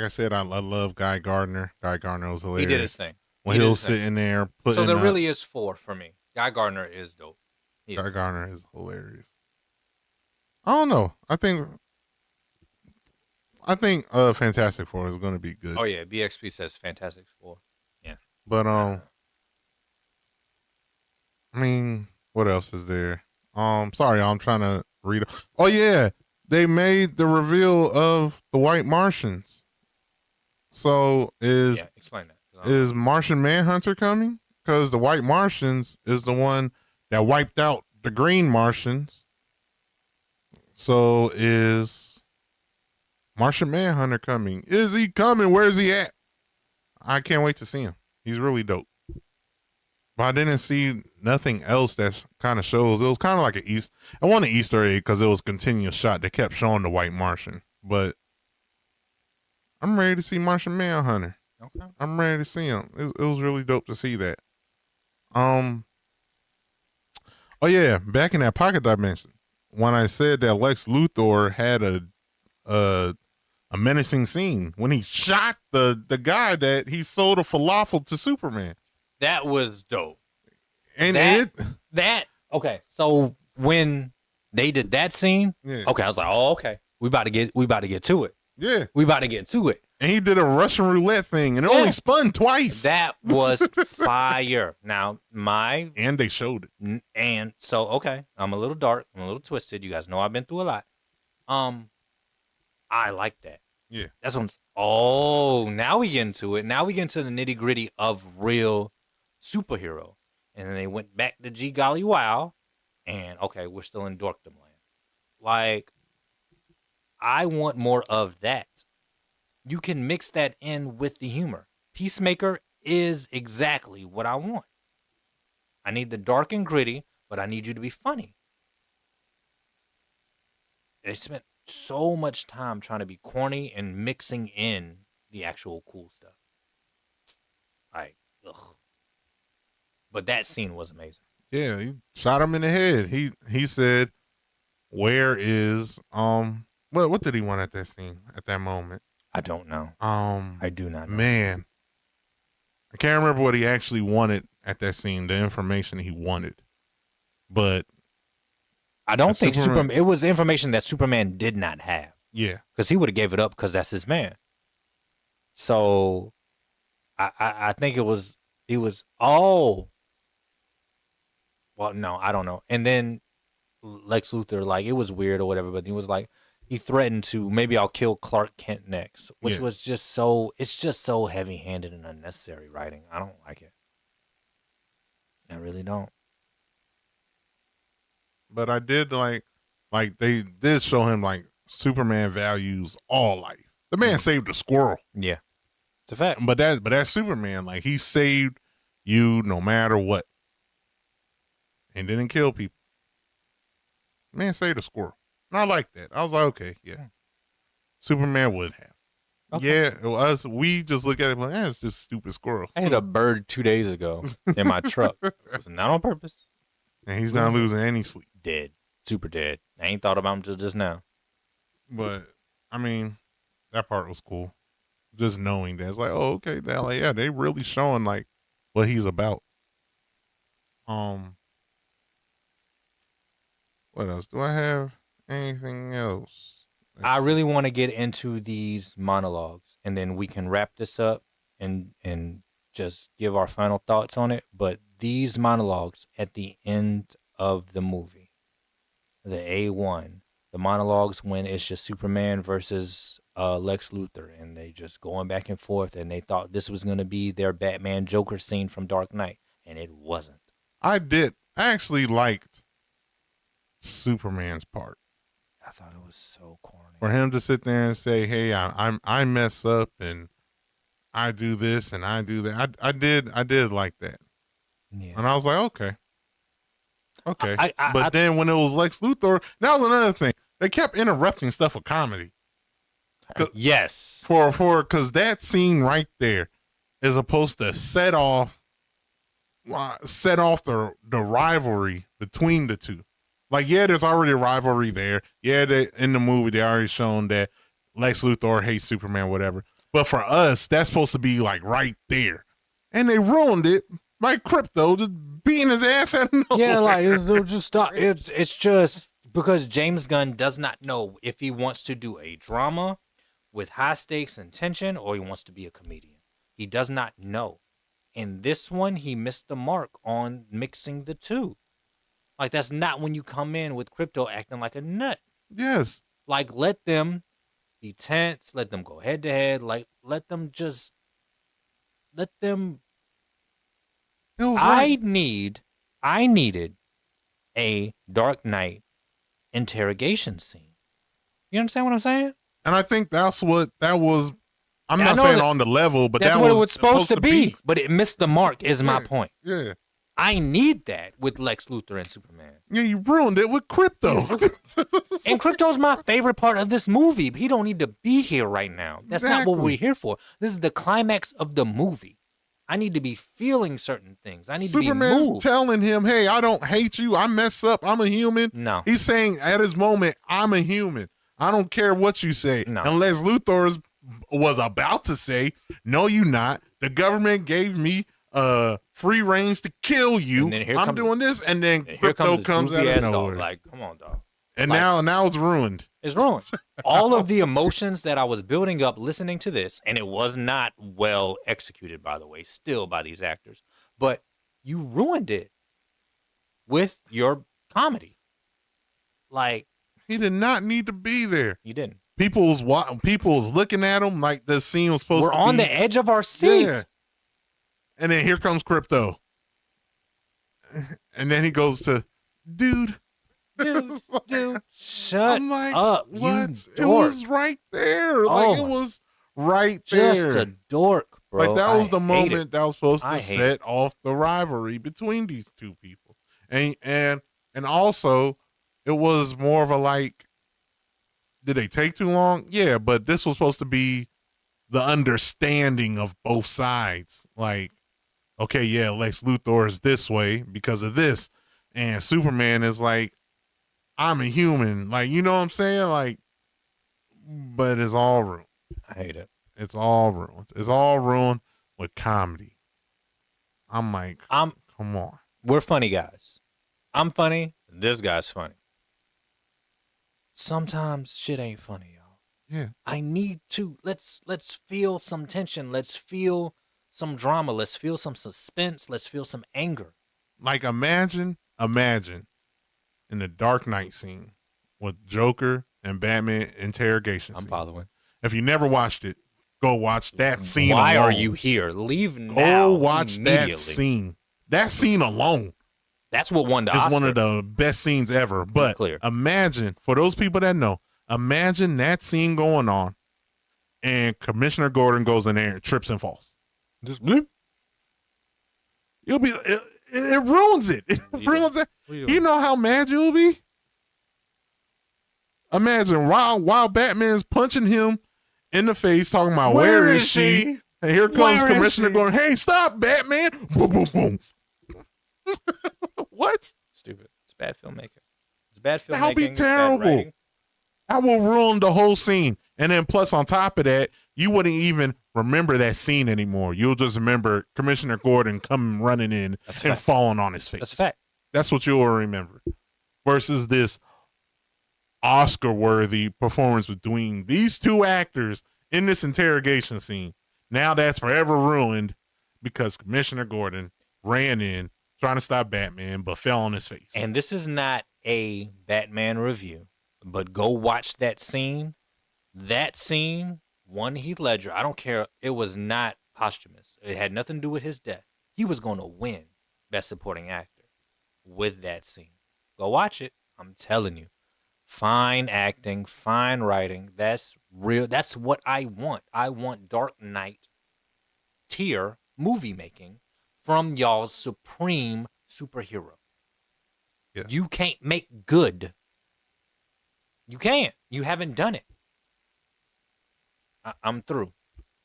I said, I love Guy Gardner. Guy Gardner was hilarious. He did his thing. When he was sitting there putting. So there really is 4 for me. Guy Gardner is dope. Guy Gardner is hilarious. I don't know. I think Fantastic Four is going to be good. Oh yeah, BXP says Fantastic Four. Yeah. But I mean, what else is there? Sorry, I'm trying to read. Oh yeah, they made the reveal of the White Martians. So explain that. Is Martian Manhunter coming? Because the White Martians is the one that wiped out the Green Martians. So is Martian Manhunter coming? Is he coming? Where's he at? I can't wait to see him. He's really dope. But I didn't see nothing else that kind of shows. It was kind of like it wasn't an Easter egg because it was a continuous shot. They kept showing the White Martian. But I'm ready to see Martian Manhunter. Okay. I'm ready to see him. It was really dope to see that. Oh yeah, back in that pocket dimension, when I said that Lex Luthor had a menacing scene when he shot the guy that he sold a falafel to Superman. That was dope. And okay. So when they did that scene, okay, I was like, oh, okay, we about to get to it. Yeah, we about to get to it. And he did a Russian roulette thing, and it only spun twice. That was fire. Now and they showed it. And so okay, I'm a little dark, I'm a little twisted. You guys know I've been through a lot. I like that. Yeah, that's when. Now we get into it. Now we get into the nitty gritty of real superhero, And then they went back to G Golly Wow, and okay, we're still in Dorkdom land. Like, I want more of that. You can mix that in with the humor. Peacemaker is exactly what I want. I need the dark and gritty, but I need you to be funny. They spent so much time trying to be corny and mixing in the actual cool stuff. Like, ugh. But that scene was amazing. Yeah, he shot him in the head. He said, "Where is what did he want at that scene at that moment?" I don't know. I do not know. Man, I can't remember what he actually wanted at that scene. The information he wanted, but I don't think Superman. It was information that Superman did not have. Yeah, because he would have gave it up because that's his man. So, I think it was oh. Well, no, I don't know. And then Lex Luthor, like, it was weird or whatever, but he was like, he threatened to, maybe I'll kill Clark Kent next, which was just so, it's just so heavy-handed and unnecessary writing. I don't like it. I really don't. But I did like they did show him, like, Superman values all life. The man saved a squirrel. Yeah. It's a fact. But that's Superman. Like, he saved you no matter what. And didn't kill people. Man saved a squirrel. And I like that. I was like, okay, yeah. Superman would have. Okay. Yeah, we just look at it like, it's just stupid squirrel. I hit a bird 2 days ago in my truck. It was not on purpose. And he's not losing any sleep. Dead. Super dead. I ain't thought about him till just now. But, I mean, that part was cool. Just knowing that. It's like, oh, okay. They're like, yeah, they really showing, like, what he's about. What else? Do I have anything else? I really want to get into these monologues, and then we can wrap this up and just give our final thoughts on it. But these monologues at the end of the movie, the A1, the monologues when it's just Superman versus Lex Luthor, and they just going back and forth, and they thought this was going to be their Batman Joker scene from Dark Knight, and it wasn't. I actually liked Superman's part. I thought it was so corny. For him to sit there and say, "Hey, I mess up and I do this and I do that." I did like that. Yeah. And I was like, okay. But then when it was Lex Luthor, that was another thing. They kept interrupting stuff with comedy. Yes. Because that scene right there is supposed to set off the rivalry between the two. Like, yeah, there's already a rivalry there. Yeah, in the movie, they already shown that Lex Luthor hates Superman, whatever. But for us, that's supposed to be, like, right there. And they ruined it by Krypto just beating his ass out of nowhere. Yeah, like, it'll just stop. It's just because James Gunn does not know if he wants to do a drama with high stakes and tension or he wants to be a comedian. He does not know. In this one, he missed the mark on mixing the two. Like, that's not when you come in with Krypto acting like a nut. Yes. Like, let them be tense. Let them go head to head. Like, let them. I needed a Dark Knight interrogation scene. You understand what I'm saying? And I think that's what that was. I'm not saying on the level, but that's what it was supposed to be. But it missed the mark, is my point. Yeah. I need that with Lex Luthor and Superman. Yeah, you ruined it with Krypto. And Krypto's my favorite part of this movie. He don't need to be here right now. That's not what we're here for. This is the climax of the movie. I need to be feeling certain things. I need to be moved. Superman's telling him, hey, I don't hate you. I mess up. I'm a human. No. He's saying at his moment, I'm a human. I don't care what you say. No. Unless Luthor was about to say, no, you not. The government gave me free range to kill you. I'm doing this, and then Krypto comes out of nowhere. Like, come on, dog. And now it's ruined. It's ruined. All of the emotions that I was building up listening to this, and it was not well executed, by the way, still by these actors, but you ruined it with your comedy. Like, he did not need to be there. You didn't. People was looking at him like the scene was supposed to be. We're on the edge of our seat. Yeah. And then here comes Krypto. And then he goes to, dude. Dude, shut I'm like, up, what? you It dork. was right there. Oh Like, it my- was right there. Just a dork, bro. Like, that was I the hate moment it. that was supposed I to hate set off the rivalry between these two people. And also, it was more of a like, did they take too long? Yeah, but this was supposed to be the understanding of both sides. Like, okay, yeah, Lex Luthor is this way because of this. And Superman is like, I'm a human. Like, you know what I'm saying? Like, but it's all ruined. I hate it. It's all ruined. It's all ruined with comedy. I'm like, come on. We're funny guys. I'm funny. This guy's funny. Sometimes shit ain't funny, y'all. Yeah. I need to let's feel some tension. Let's feel some drama. Let's feel some suspense. Let's feel some anger. Like, imagine in the Dark Knight scene with Joker and Batman interrogation I'm scene. following. If you never watched it, go watch that scene. Why alone. are you here? Leave now. Go watch immediately. that scene. That scene alone That's what won the is Oscar. one of the best scenes ever. But Clear. imagine, for those people that know, imagine that scene going on and Commissioner Gordon goes in there and trips and falls. Just bloop. You'll be it ruins it. It What you ruins it. What are you You doing? know how mad you'll be? Imagine while Batman's punching him in the face, talking about where is she? And here comes Where is Commissioner she? going, hey, stop, Batman. Boom, boom, boom. What? Stupid. It's bad filmmaking. It's bad filmmaking. That'll be it's bad terrible. writing. That will ruin the whole scene. And then plus on top of that, you wouldn't even remember that scene anymore. You'll just remember Commissioner Gordon coming running in That's a and fact. falling on his face. That's a fact. That's what you'll remember. Versus this Oscar-worthy performance between these two actors in this interrogation scene. Now that's forever ruined because Commissioner Gordon ran in trying to stop Batman but fell on his face. And this is not a Batman review, but go watch that scene. That scene won Heath Ledger. I don't care. It was not posthumous. It had nothing to do with his death. He was going to win Best Supporting Actor with that scene. Go watch it. I'm telling you. Fine acting, fine writing. That's real. That's what I want. I want Dark Knight tier movie making from y'all's supreme superhero. Yeah. You can't make good. You can't. You haven't done it. I'm through.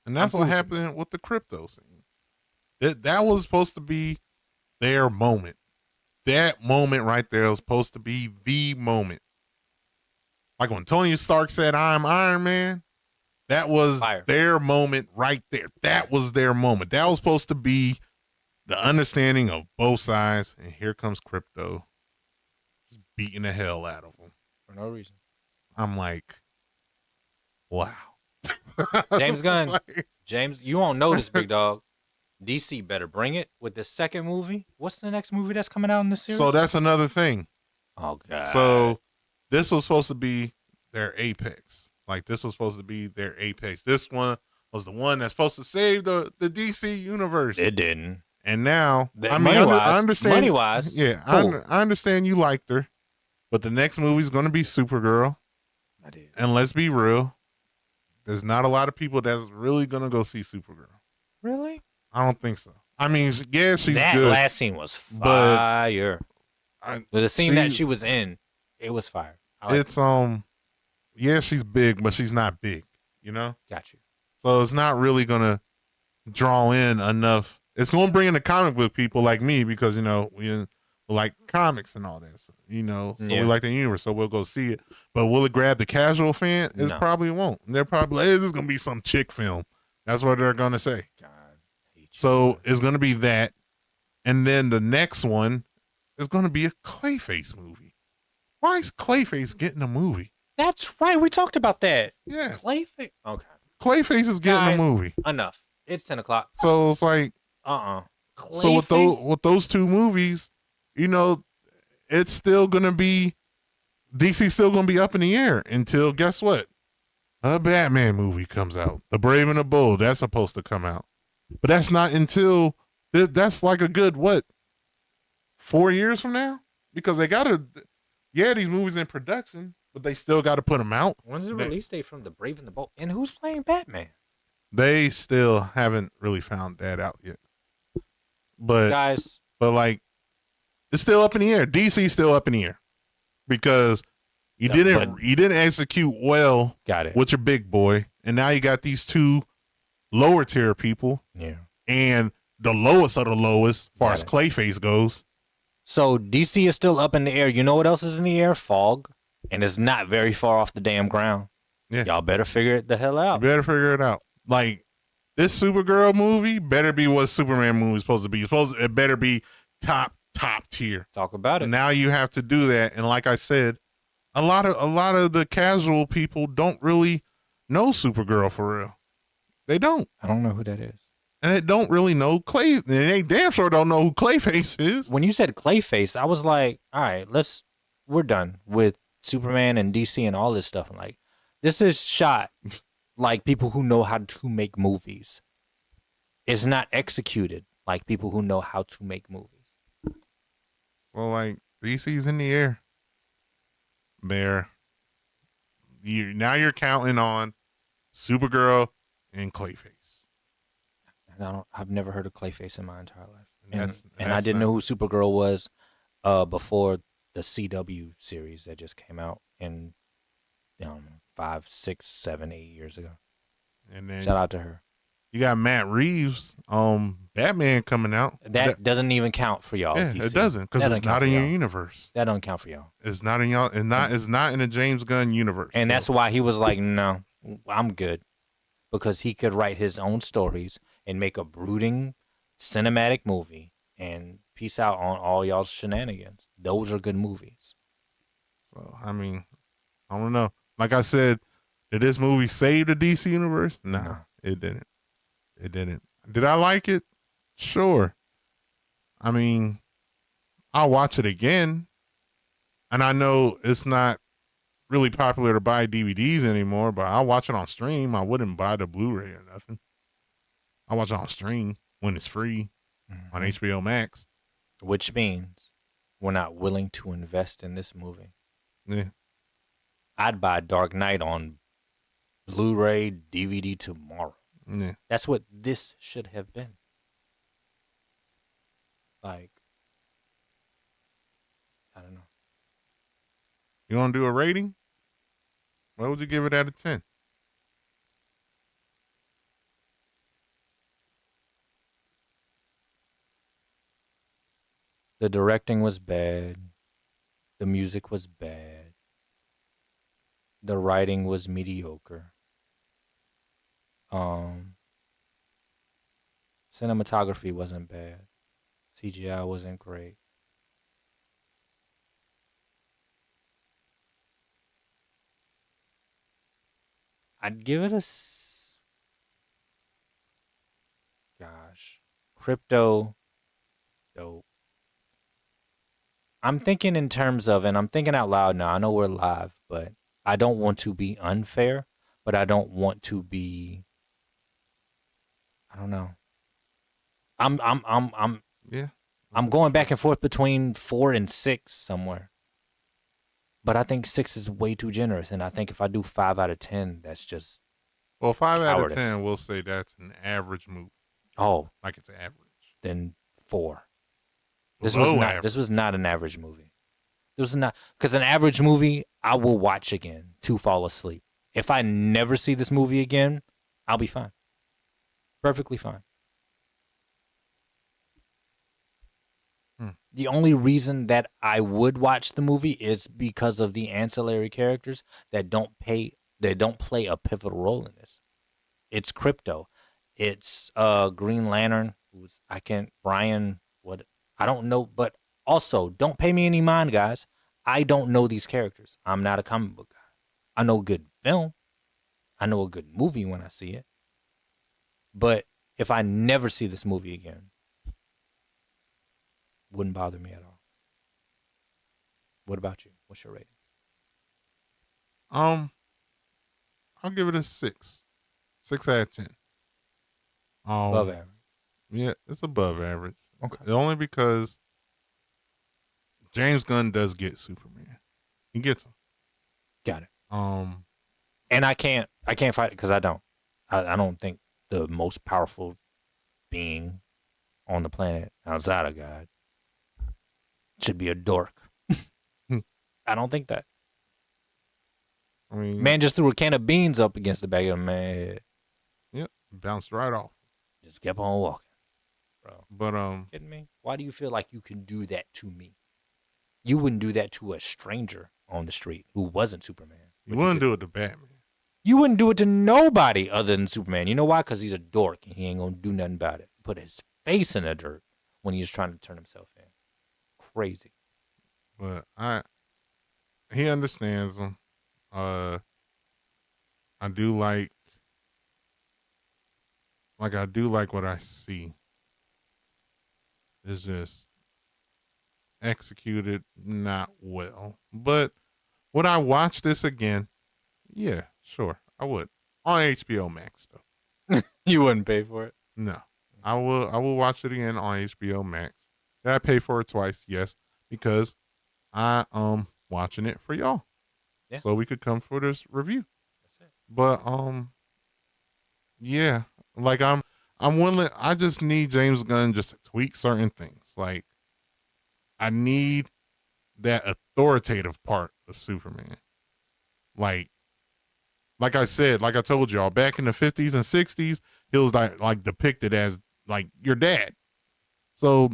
And that's I'm what losing. happened with the crypto scene. That was supposed to be their moment. That moment right there was supposed to be the moment. Like when Tony Stark said, I'm Iron Man, that was Fire. their moment right there. That was their moment. That was supposed to be the understanding of both sides. And here comes crypto, just beating the hell out of them. For no reason. I'm like, wow. James Gunn. Like, James, you won't know this, big dog. DC better bring it with the second movie. What's the next movie that's coming out in this series? so that's another thing. oh, God. So this was supposed to be their apex. Like this was supposed to be their apex. This one was the one that's supposed to save the DC universe. It didn't. And now, I mean, Money-wise, I understand. money-wise, yeah, cool. I understand you liked her, but the next movie's going to be Supergirl. I did. And let's be real, there's not a lot of people that's really going to go see Supergirl. Really? I don't think so. I mean, yeah, she's that good. last scene was but fire. The scene that she was in, it was fire. I like It's yeah, she's big, but she's not big. You know. it. Got you. So it's not really gonna draw in enough. It's gonna bring in the comic book people like me because we like comics and all that. So, so Yeah. we like the universe, so we'll go see it. But will it grab the casual fan? It No. probably won't. They're probably like, hey, this is gonna be some chick film. That's what they're gonna say. God, I hate you. So it's gonna be that, and then the next one is gonna be a Clayface movie. Why is Clayface getting a movie? That's right. We talked about that. Yeah, Clayface. Okay. Clayface is getting Guys, a movie. Enough. It's 10 o'clock. So it's like. So with those two movies, it's still gonna be DC's still gonna be up in the air until guess what? A Batman movie comes out. The Brave and the Bold, that's supposed to come out. But that's not until that's like a good 4 years from now? Because they gotta, yeah, these movies in production, but they still got to put them out. When's the They- release date from The Brave and the Bold? And who's playing Batman? They still haven't really found that out yet. But Guys, like, it's still up in the air. DC's still up in the air because you Yeah, didn't execute well got it. with your big boy, and now you got these two lower tier people, Yeah. and the lowest of the lowest, as far Got as it. Clayface goes. So DC is still up in the air. You know what else is in the air? Fog. And it's not very far off the damn ground. Yeah. Y'all better figure it the hell You out. better figure it out. Like, this Supergirl movie better be what Superman movie is supposed to be. It better be top tier. Talk about it. Now you have to do that, and like I said, a lot of the casual people don't really know Supergirl for real. They don't, I don't know who that is. and they don't really know Clay. And they damn sure don't know who Clayface is. When you said Clayface, I was like, all right, we're done with Superman and DC and all this stuff. I'm like, this is shot like people who know how to make movies. It's not executed like people who know how to make movies. So like, DC's in the air. Now you're counting on Supergirl and Clayface. And I've never heard of Clayface in my entire life. And And I didn't know who Supergirl was before the CW series that just came out in 5, 6, 7, 8 years ago. And then Shout out to her. you got Matt Reeves, Batman coming out. That doesn't even count for y'all. Yeah, DC. it doesn't, because That it's doesn't not count in for your y'all. universe. That don't count for y'all. It's not in y'all. It's not in the James Gunn universe. And So, that's why he was like, no, I'm good. Because he could write his own stories and make a brooding cinematic movie and peace out on all y'all's shenanigans. Those are good movies. so. I mean, I don't know. Like I said, did this movie save the DC universe? Nah, No. it didn't. It didn't. Did I like it? Sure. I mean, I'll watch it again. And I know it's not really popular to buy DVDs anymore, but I'll watch it on stream. I wouldn't buy the Blu-ray or nothing. I'll watch it on stream when it's free on HBO Max. Which means we're not willing to invest in this movie. Yeah. I'd buy Dark Knight on Blu-ray, DVD tomorrow. Yeah. That's what this should have been. Like, I don't know. You want to do a rating? What would you give it out of 10? The directing was bad. The music was bad. The writing was mediocre. Cinematography wasn't bad. CGI wasn't great. I'd give it gosh, Crypto, dope. I'm thinking in terms of, and I'm thinking out loud now. I know we're live, but I don't want to be unfair, but I don't want to be. I don't know. Yeah. I'm going back and forth between 4 and 6 somewhere. But I think 6 is way too generous, and I think if I do 5 out of 10, that's just Well, 5 out of Cowardice. 10, we'll say that's an average movie. Like it's average. then 4. Below average. This was not an average movie. This was not, because an average movie I will watch again to fall asleep. If I never see this movie again, I'll be fine. Perfectly fine. The only reason that I would watch the movie is because of the ancillary characters that don't play a pivotal role in this. It's Crypto. It's Green Lantern, Brian, what, I don't know, but also don't pay me any mind, guys. I don't know these characters. I'm not a comic book guy. I know a good film. I know a good movie when I see it. But if I never see this movie again, wouldn't bother me at all. What about you? What's your rating? I'll give it a 6. 6 out of 10. Above average. Yeah, it's above average. Okay. Only because James Gunn does get Superman. He gets him. Got it. And I can't fight it because I don't. I don't think the most powerful being on the planet outside of God should be a dork. I don't think that. I mean, Man just threw a can of beans up against the back of the man's head. Yep, bounced right off. Just kept on walking, bro. But Kidding me? Why do you feel like you can do that to me? You wouldn't do that to a stranger on the street who wasn't Superman. you wouldn't do it to Batman. You wouldn't do it to nobody other than Superman. You know why? Because he's a dork and he ain't gonna do nothing about it. Put his face in the dirt when he's trying to turn himself in. Crazy. But he understands them. I do like I do like what I see. It's just executed not well. But would I watch this again? Yeah, sure, I would. On HBO Max though. You wouldn't pay for it? No. I will watch it again on HBO Max. Did I pay for it twice? Yes, because I watching it for y'all. Yeah. So we could come for this review. That's it. But yeah. Like I'm willing. I just need James Gunn just to tweak certain things. Like I need that authoritative part of Superman. Like I said, like I told y'all, back in the 50s and 60s, he was like depicted as like your dad. So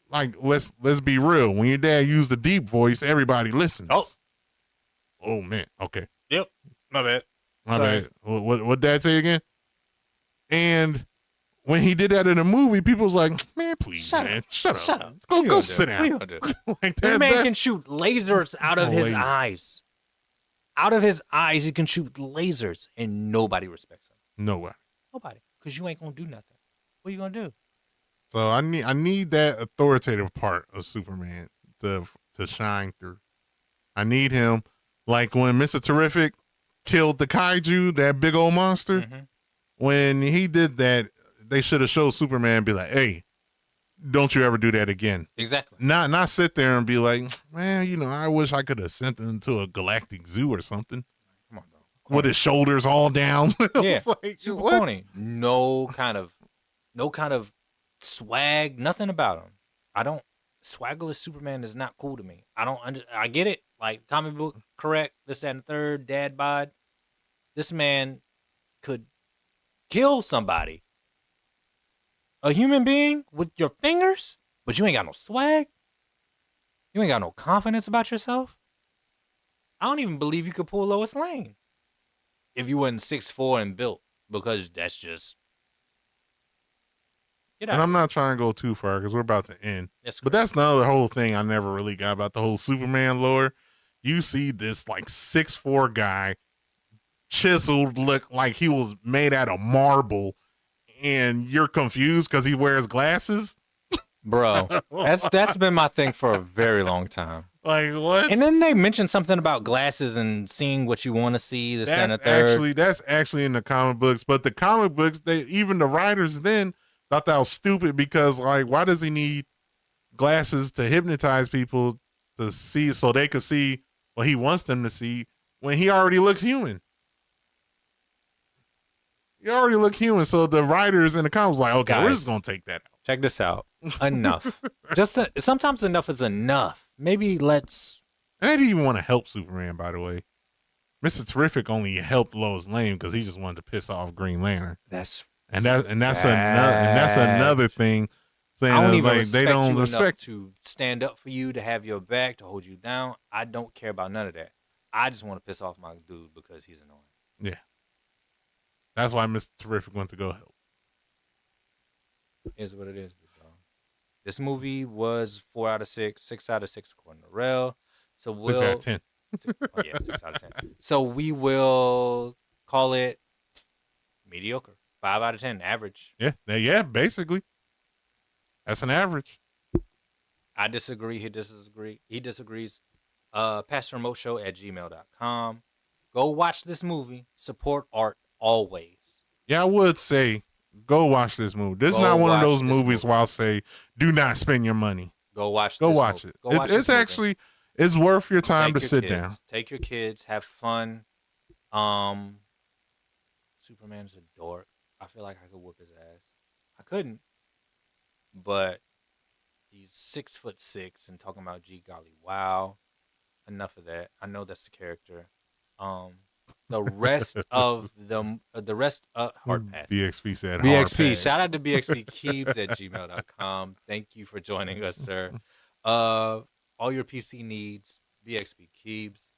like let's be real. When your dad used the deep voice, everybody listens. Oh man. Okay. Yep. My bad. My bad. What dad say again? And when he did that in a movie, people was like, "Man, please, Shut up. Go sit down." Like this man can shoot lasers out of his eyes. Out of his eyes, he can shoot lasers, and nobody respects him. Nobody. Because you ain't gonna do nothing. What are you gonna do? So I need that authoritative part of Superman to shine through. I need him, like when Mr. Terrific killed the kaiju, that big old monster. Mm-hmm. When he did that, they should have showed Superman be like, "Hey, don't you ever do that again." Exactly. Not sit there and be like, "Man, I wish I could have sent him to a galactic zoo or something." Come on, bro. With his shoulders all down. Yeah. Like, super what? corny. No kind of swag, nothing about him. Swaggerless Superman is not cool to me. I get it. Like comic book correct, this, that, and the third, dad bod. This man could kill somebody. A human being with your fingers, but you ain't got no swag. You ain't got no confidence about yourself. I don't even believe you could pull Lois Lane if you wasn't 6'4" and built, because that's just. And I'm not trying to go too far because we're about to end. But that's another whole thing I never really got about the whole Superman lore. You see this like 6'4" guy, chiseled, look like he was made out of marble, and you're confused because he wears glasses. Bro, that's been my thing for a very long time. Like what? And then they mentioned something about glasses and seeing what you want to see. This, that, and the third. That's actually in the comic books. But the comic books, even the writers then thought that was stupid because, like, why does he need glasses to hypnotize people to see so they could see what he wants them to see when he already looks human? You already look human. So the writers in the comics like, okay, we're just gonna take that out. Check this out. Enough. Sometimes enough is enough. Maybe let's. And they didn't even want to help Superman, by the way. Mr. Terrific only helped Lois Lane because he just wanted to piss off Green Lantern. That's another thing. Saying I don't even like, they don't respect to stand up for you, to have your back, to hold you down. I don't care about none of that. I just want to piss off my dude because he's annoying. Yeah. That's why Mr. Terrific went to go help. Is what it is. This movie was 4 out of 6, 6 out of 6 according to Rel. So 6 out of 10. 6 out of 10. So we will call it mediocre. 5 out of 10, average. Yeah, basically. That's an average. I disagree. He disagrees. PastorMoShow@gmail.com. Go watch this movie. Support art always. Yeah, I would say go watch this movie. This is not one of those movies where I'll say, do not spend your money. Go watch. Go this watch movie. it. Go watch It's this movie. actually it's worth your time to Take your sit kids. down. Take your kids. Have fun. Superman's a dork. I feel like I could whoop his ass. I couldn't, but he's 6'6" and talking about G golly wow. Enough of that. I know that's the character. The rest of them, hard pass. BXP said hard BXP. pass. Shout out to BXP Keebs at gmail.com. Thank you for joining us, sir. All your PC needs, BXP Keebs.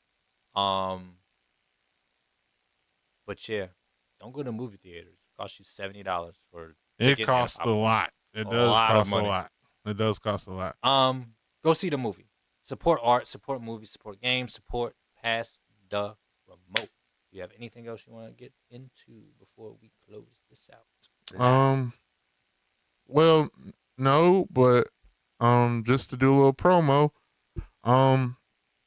But yeah, don't go to movie theaters. It costs you $70 for It ticket and costs a popcorn. lot. It A does lot of cost a money. lot. It does cost a lot. Go see the movie. Support art, support movies, support games, support Pass the Remote. Do you have anything else you want to get into before we close this out? Well, no, but just to do a little promo,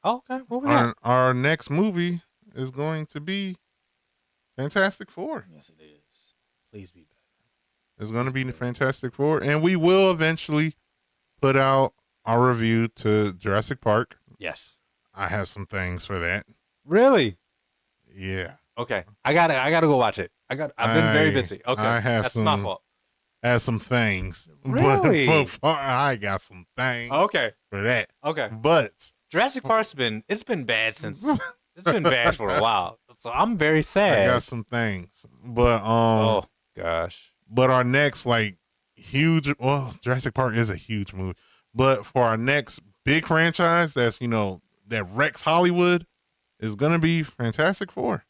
Okay, what we got? our next movie is going to be Fantastic Four. Yes, it is. Please be better. It's going to be the Fantastic Four, and we will eventually put out our review to Jurassic Park. Yes. I have some things for that. Really? Yeah. Okay. I gotta go watch it. I've been very busy. Okay. I have That's my some- fault. I have some things. Really? But so far, I got some things Okay. for that. Okay. But Jurassic Park's been bad since it's been bad for a while. So I'm very I sad. got some things. But Oh gosh. but our next huge, well, Jurassic Park is a huge movie. But for our next big franchise that's, that wrecks Hollywood is going to be Fantastic Four.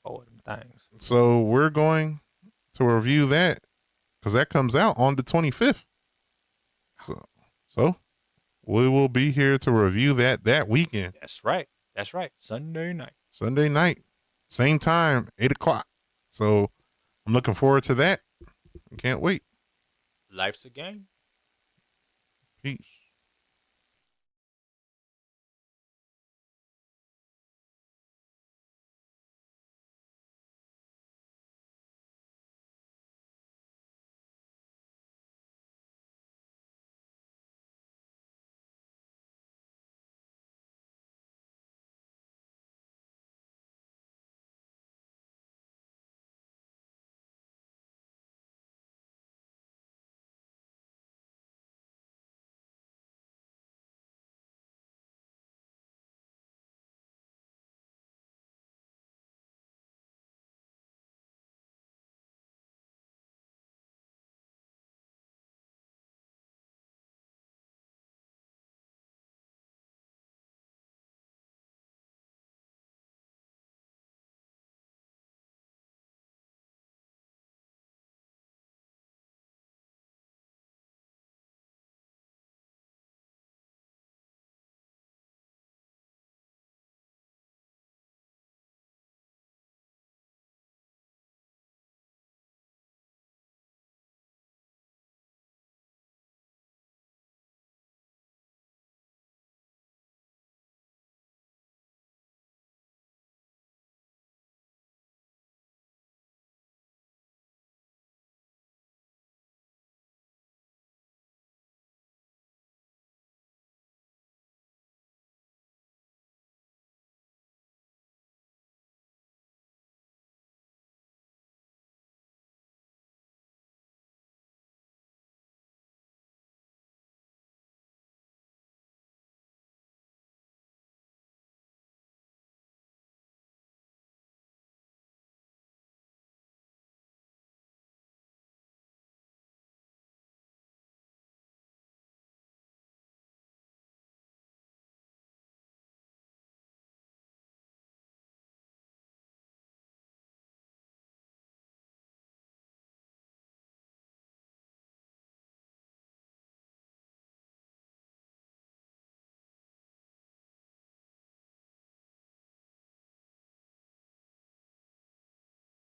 Oh, them things. So we're going to review that because that comes out on the 25th. So we will be here to review that weekend. That's right. That's right. Sunday night. Sunday night, same time, 8:00. So I'm looking forward to that. I can't wait. Life's a game. Peace.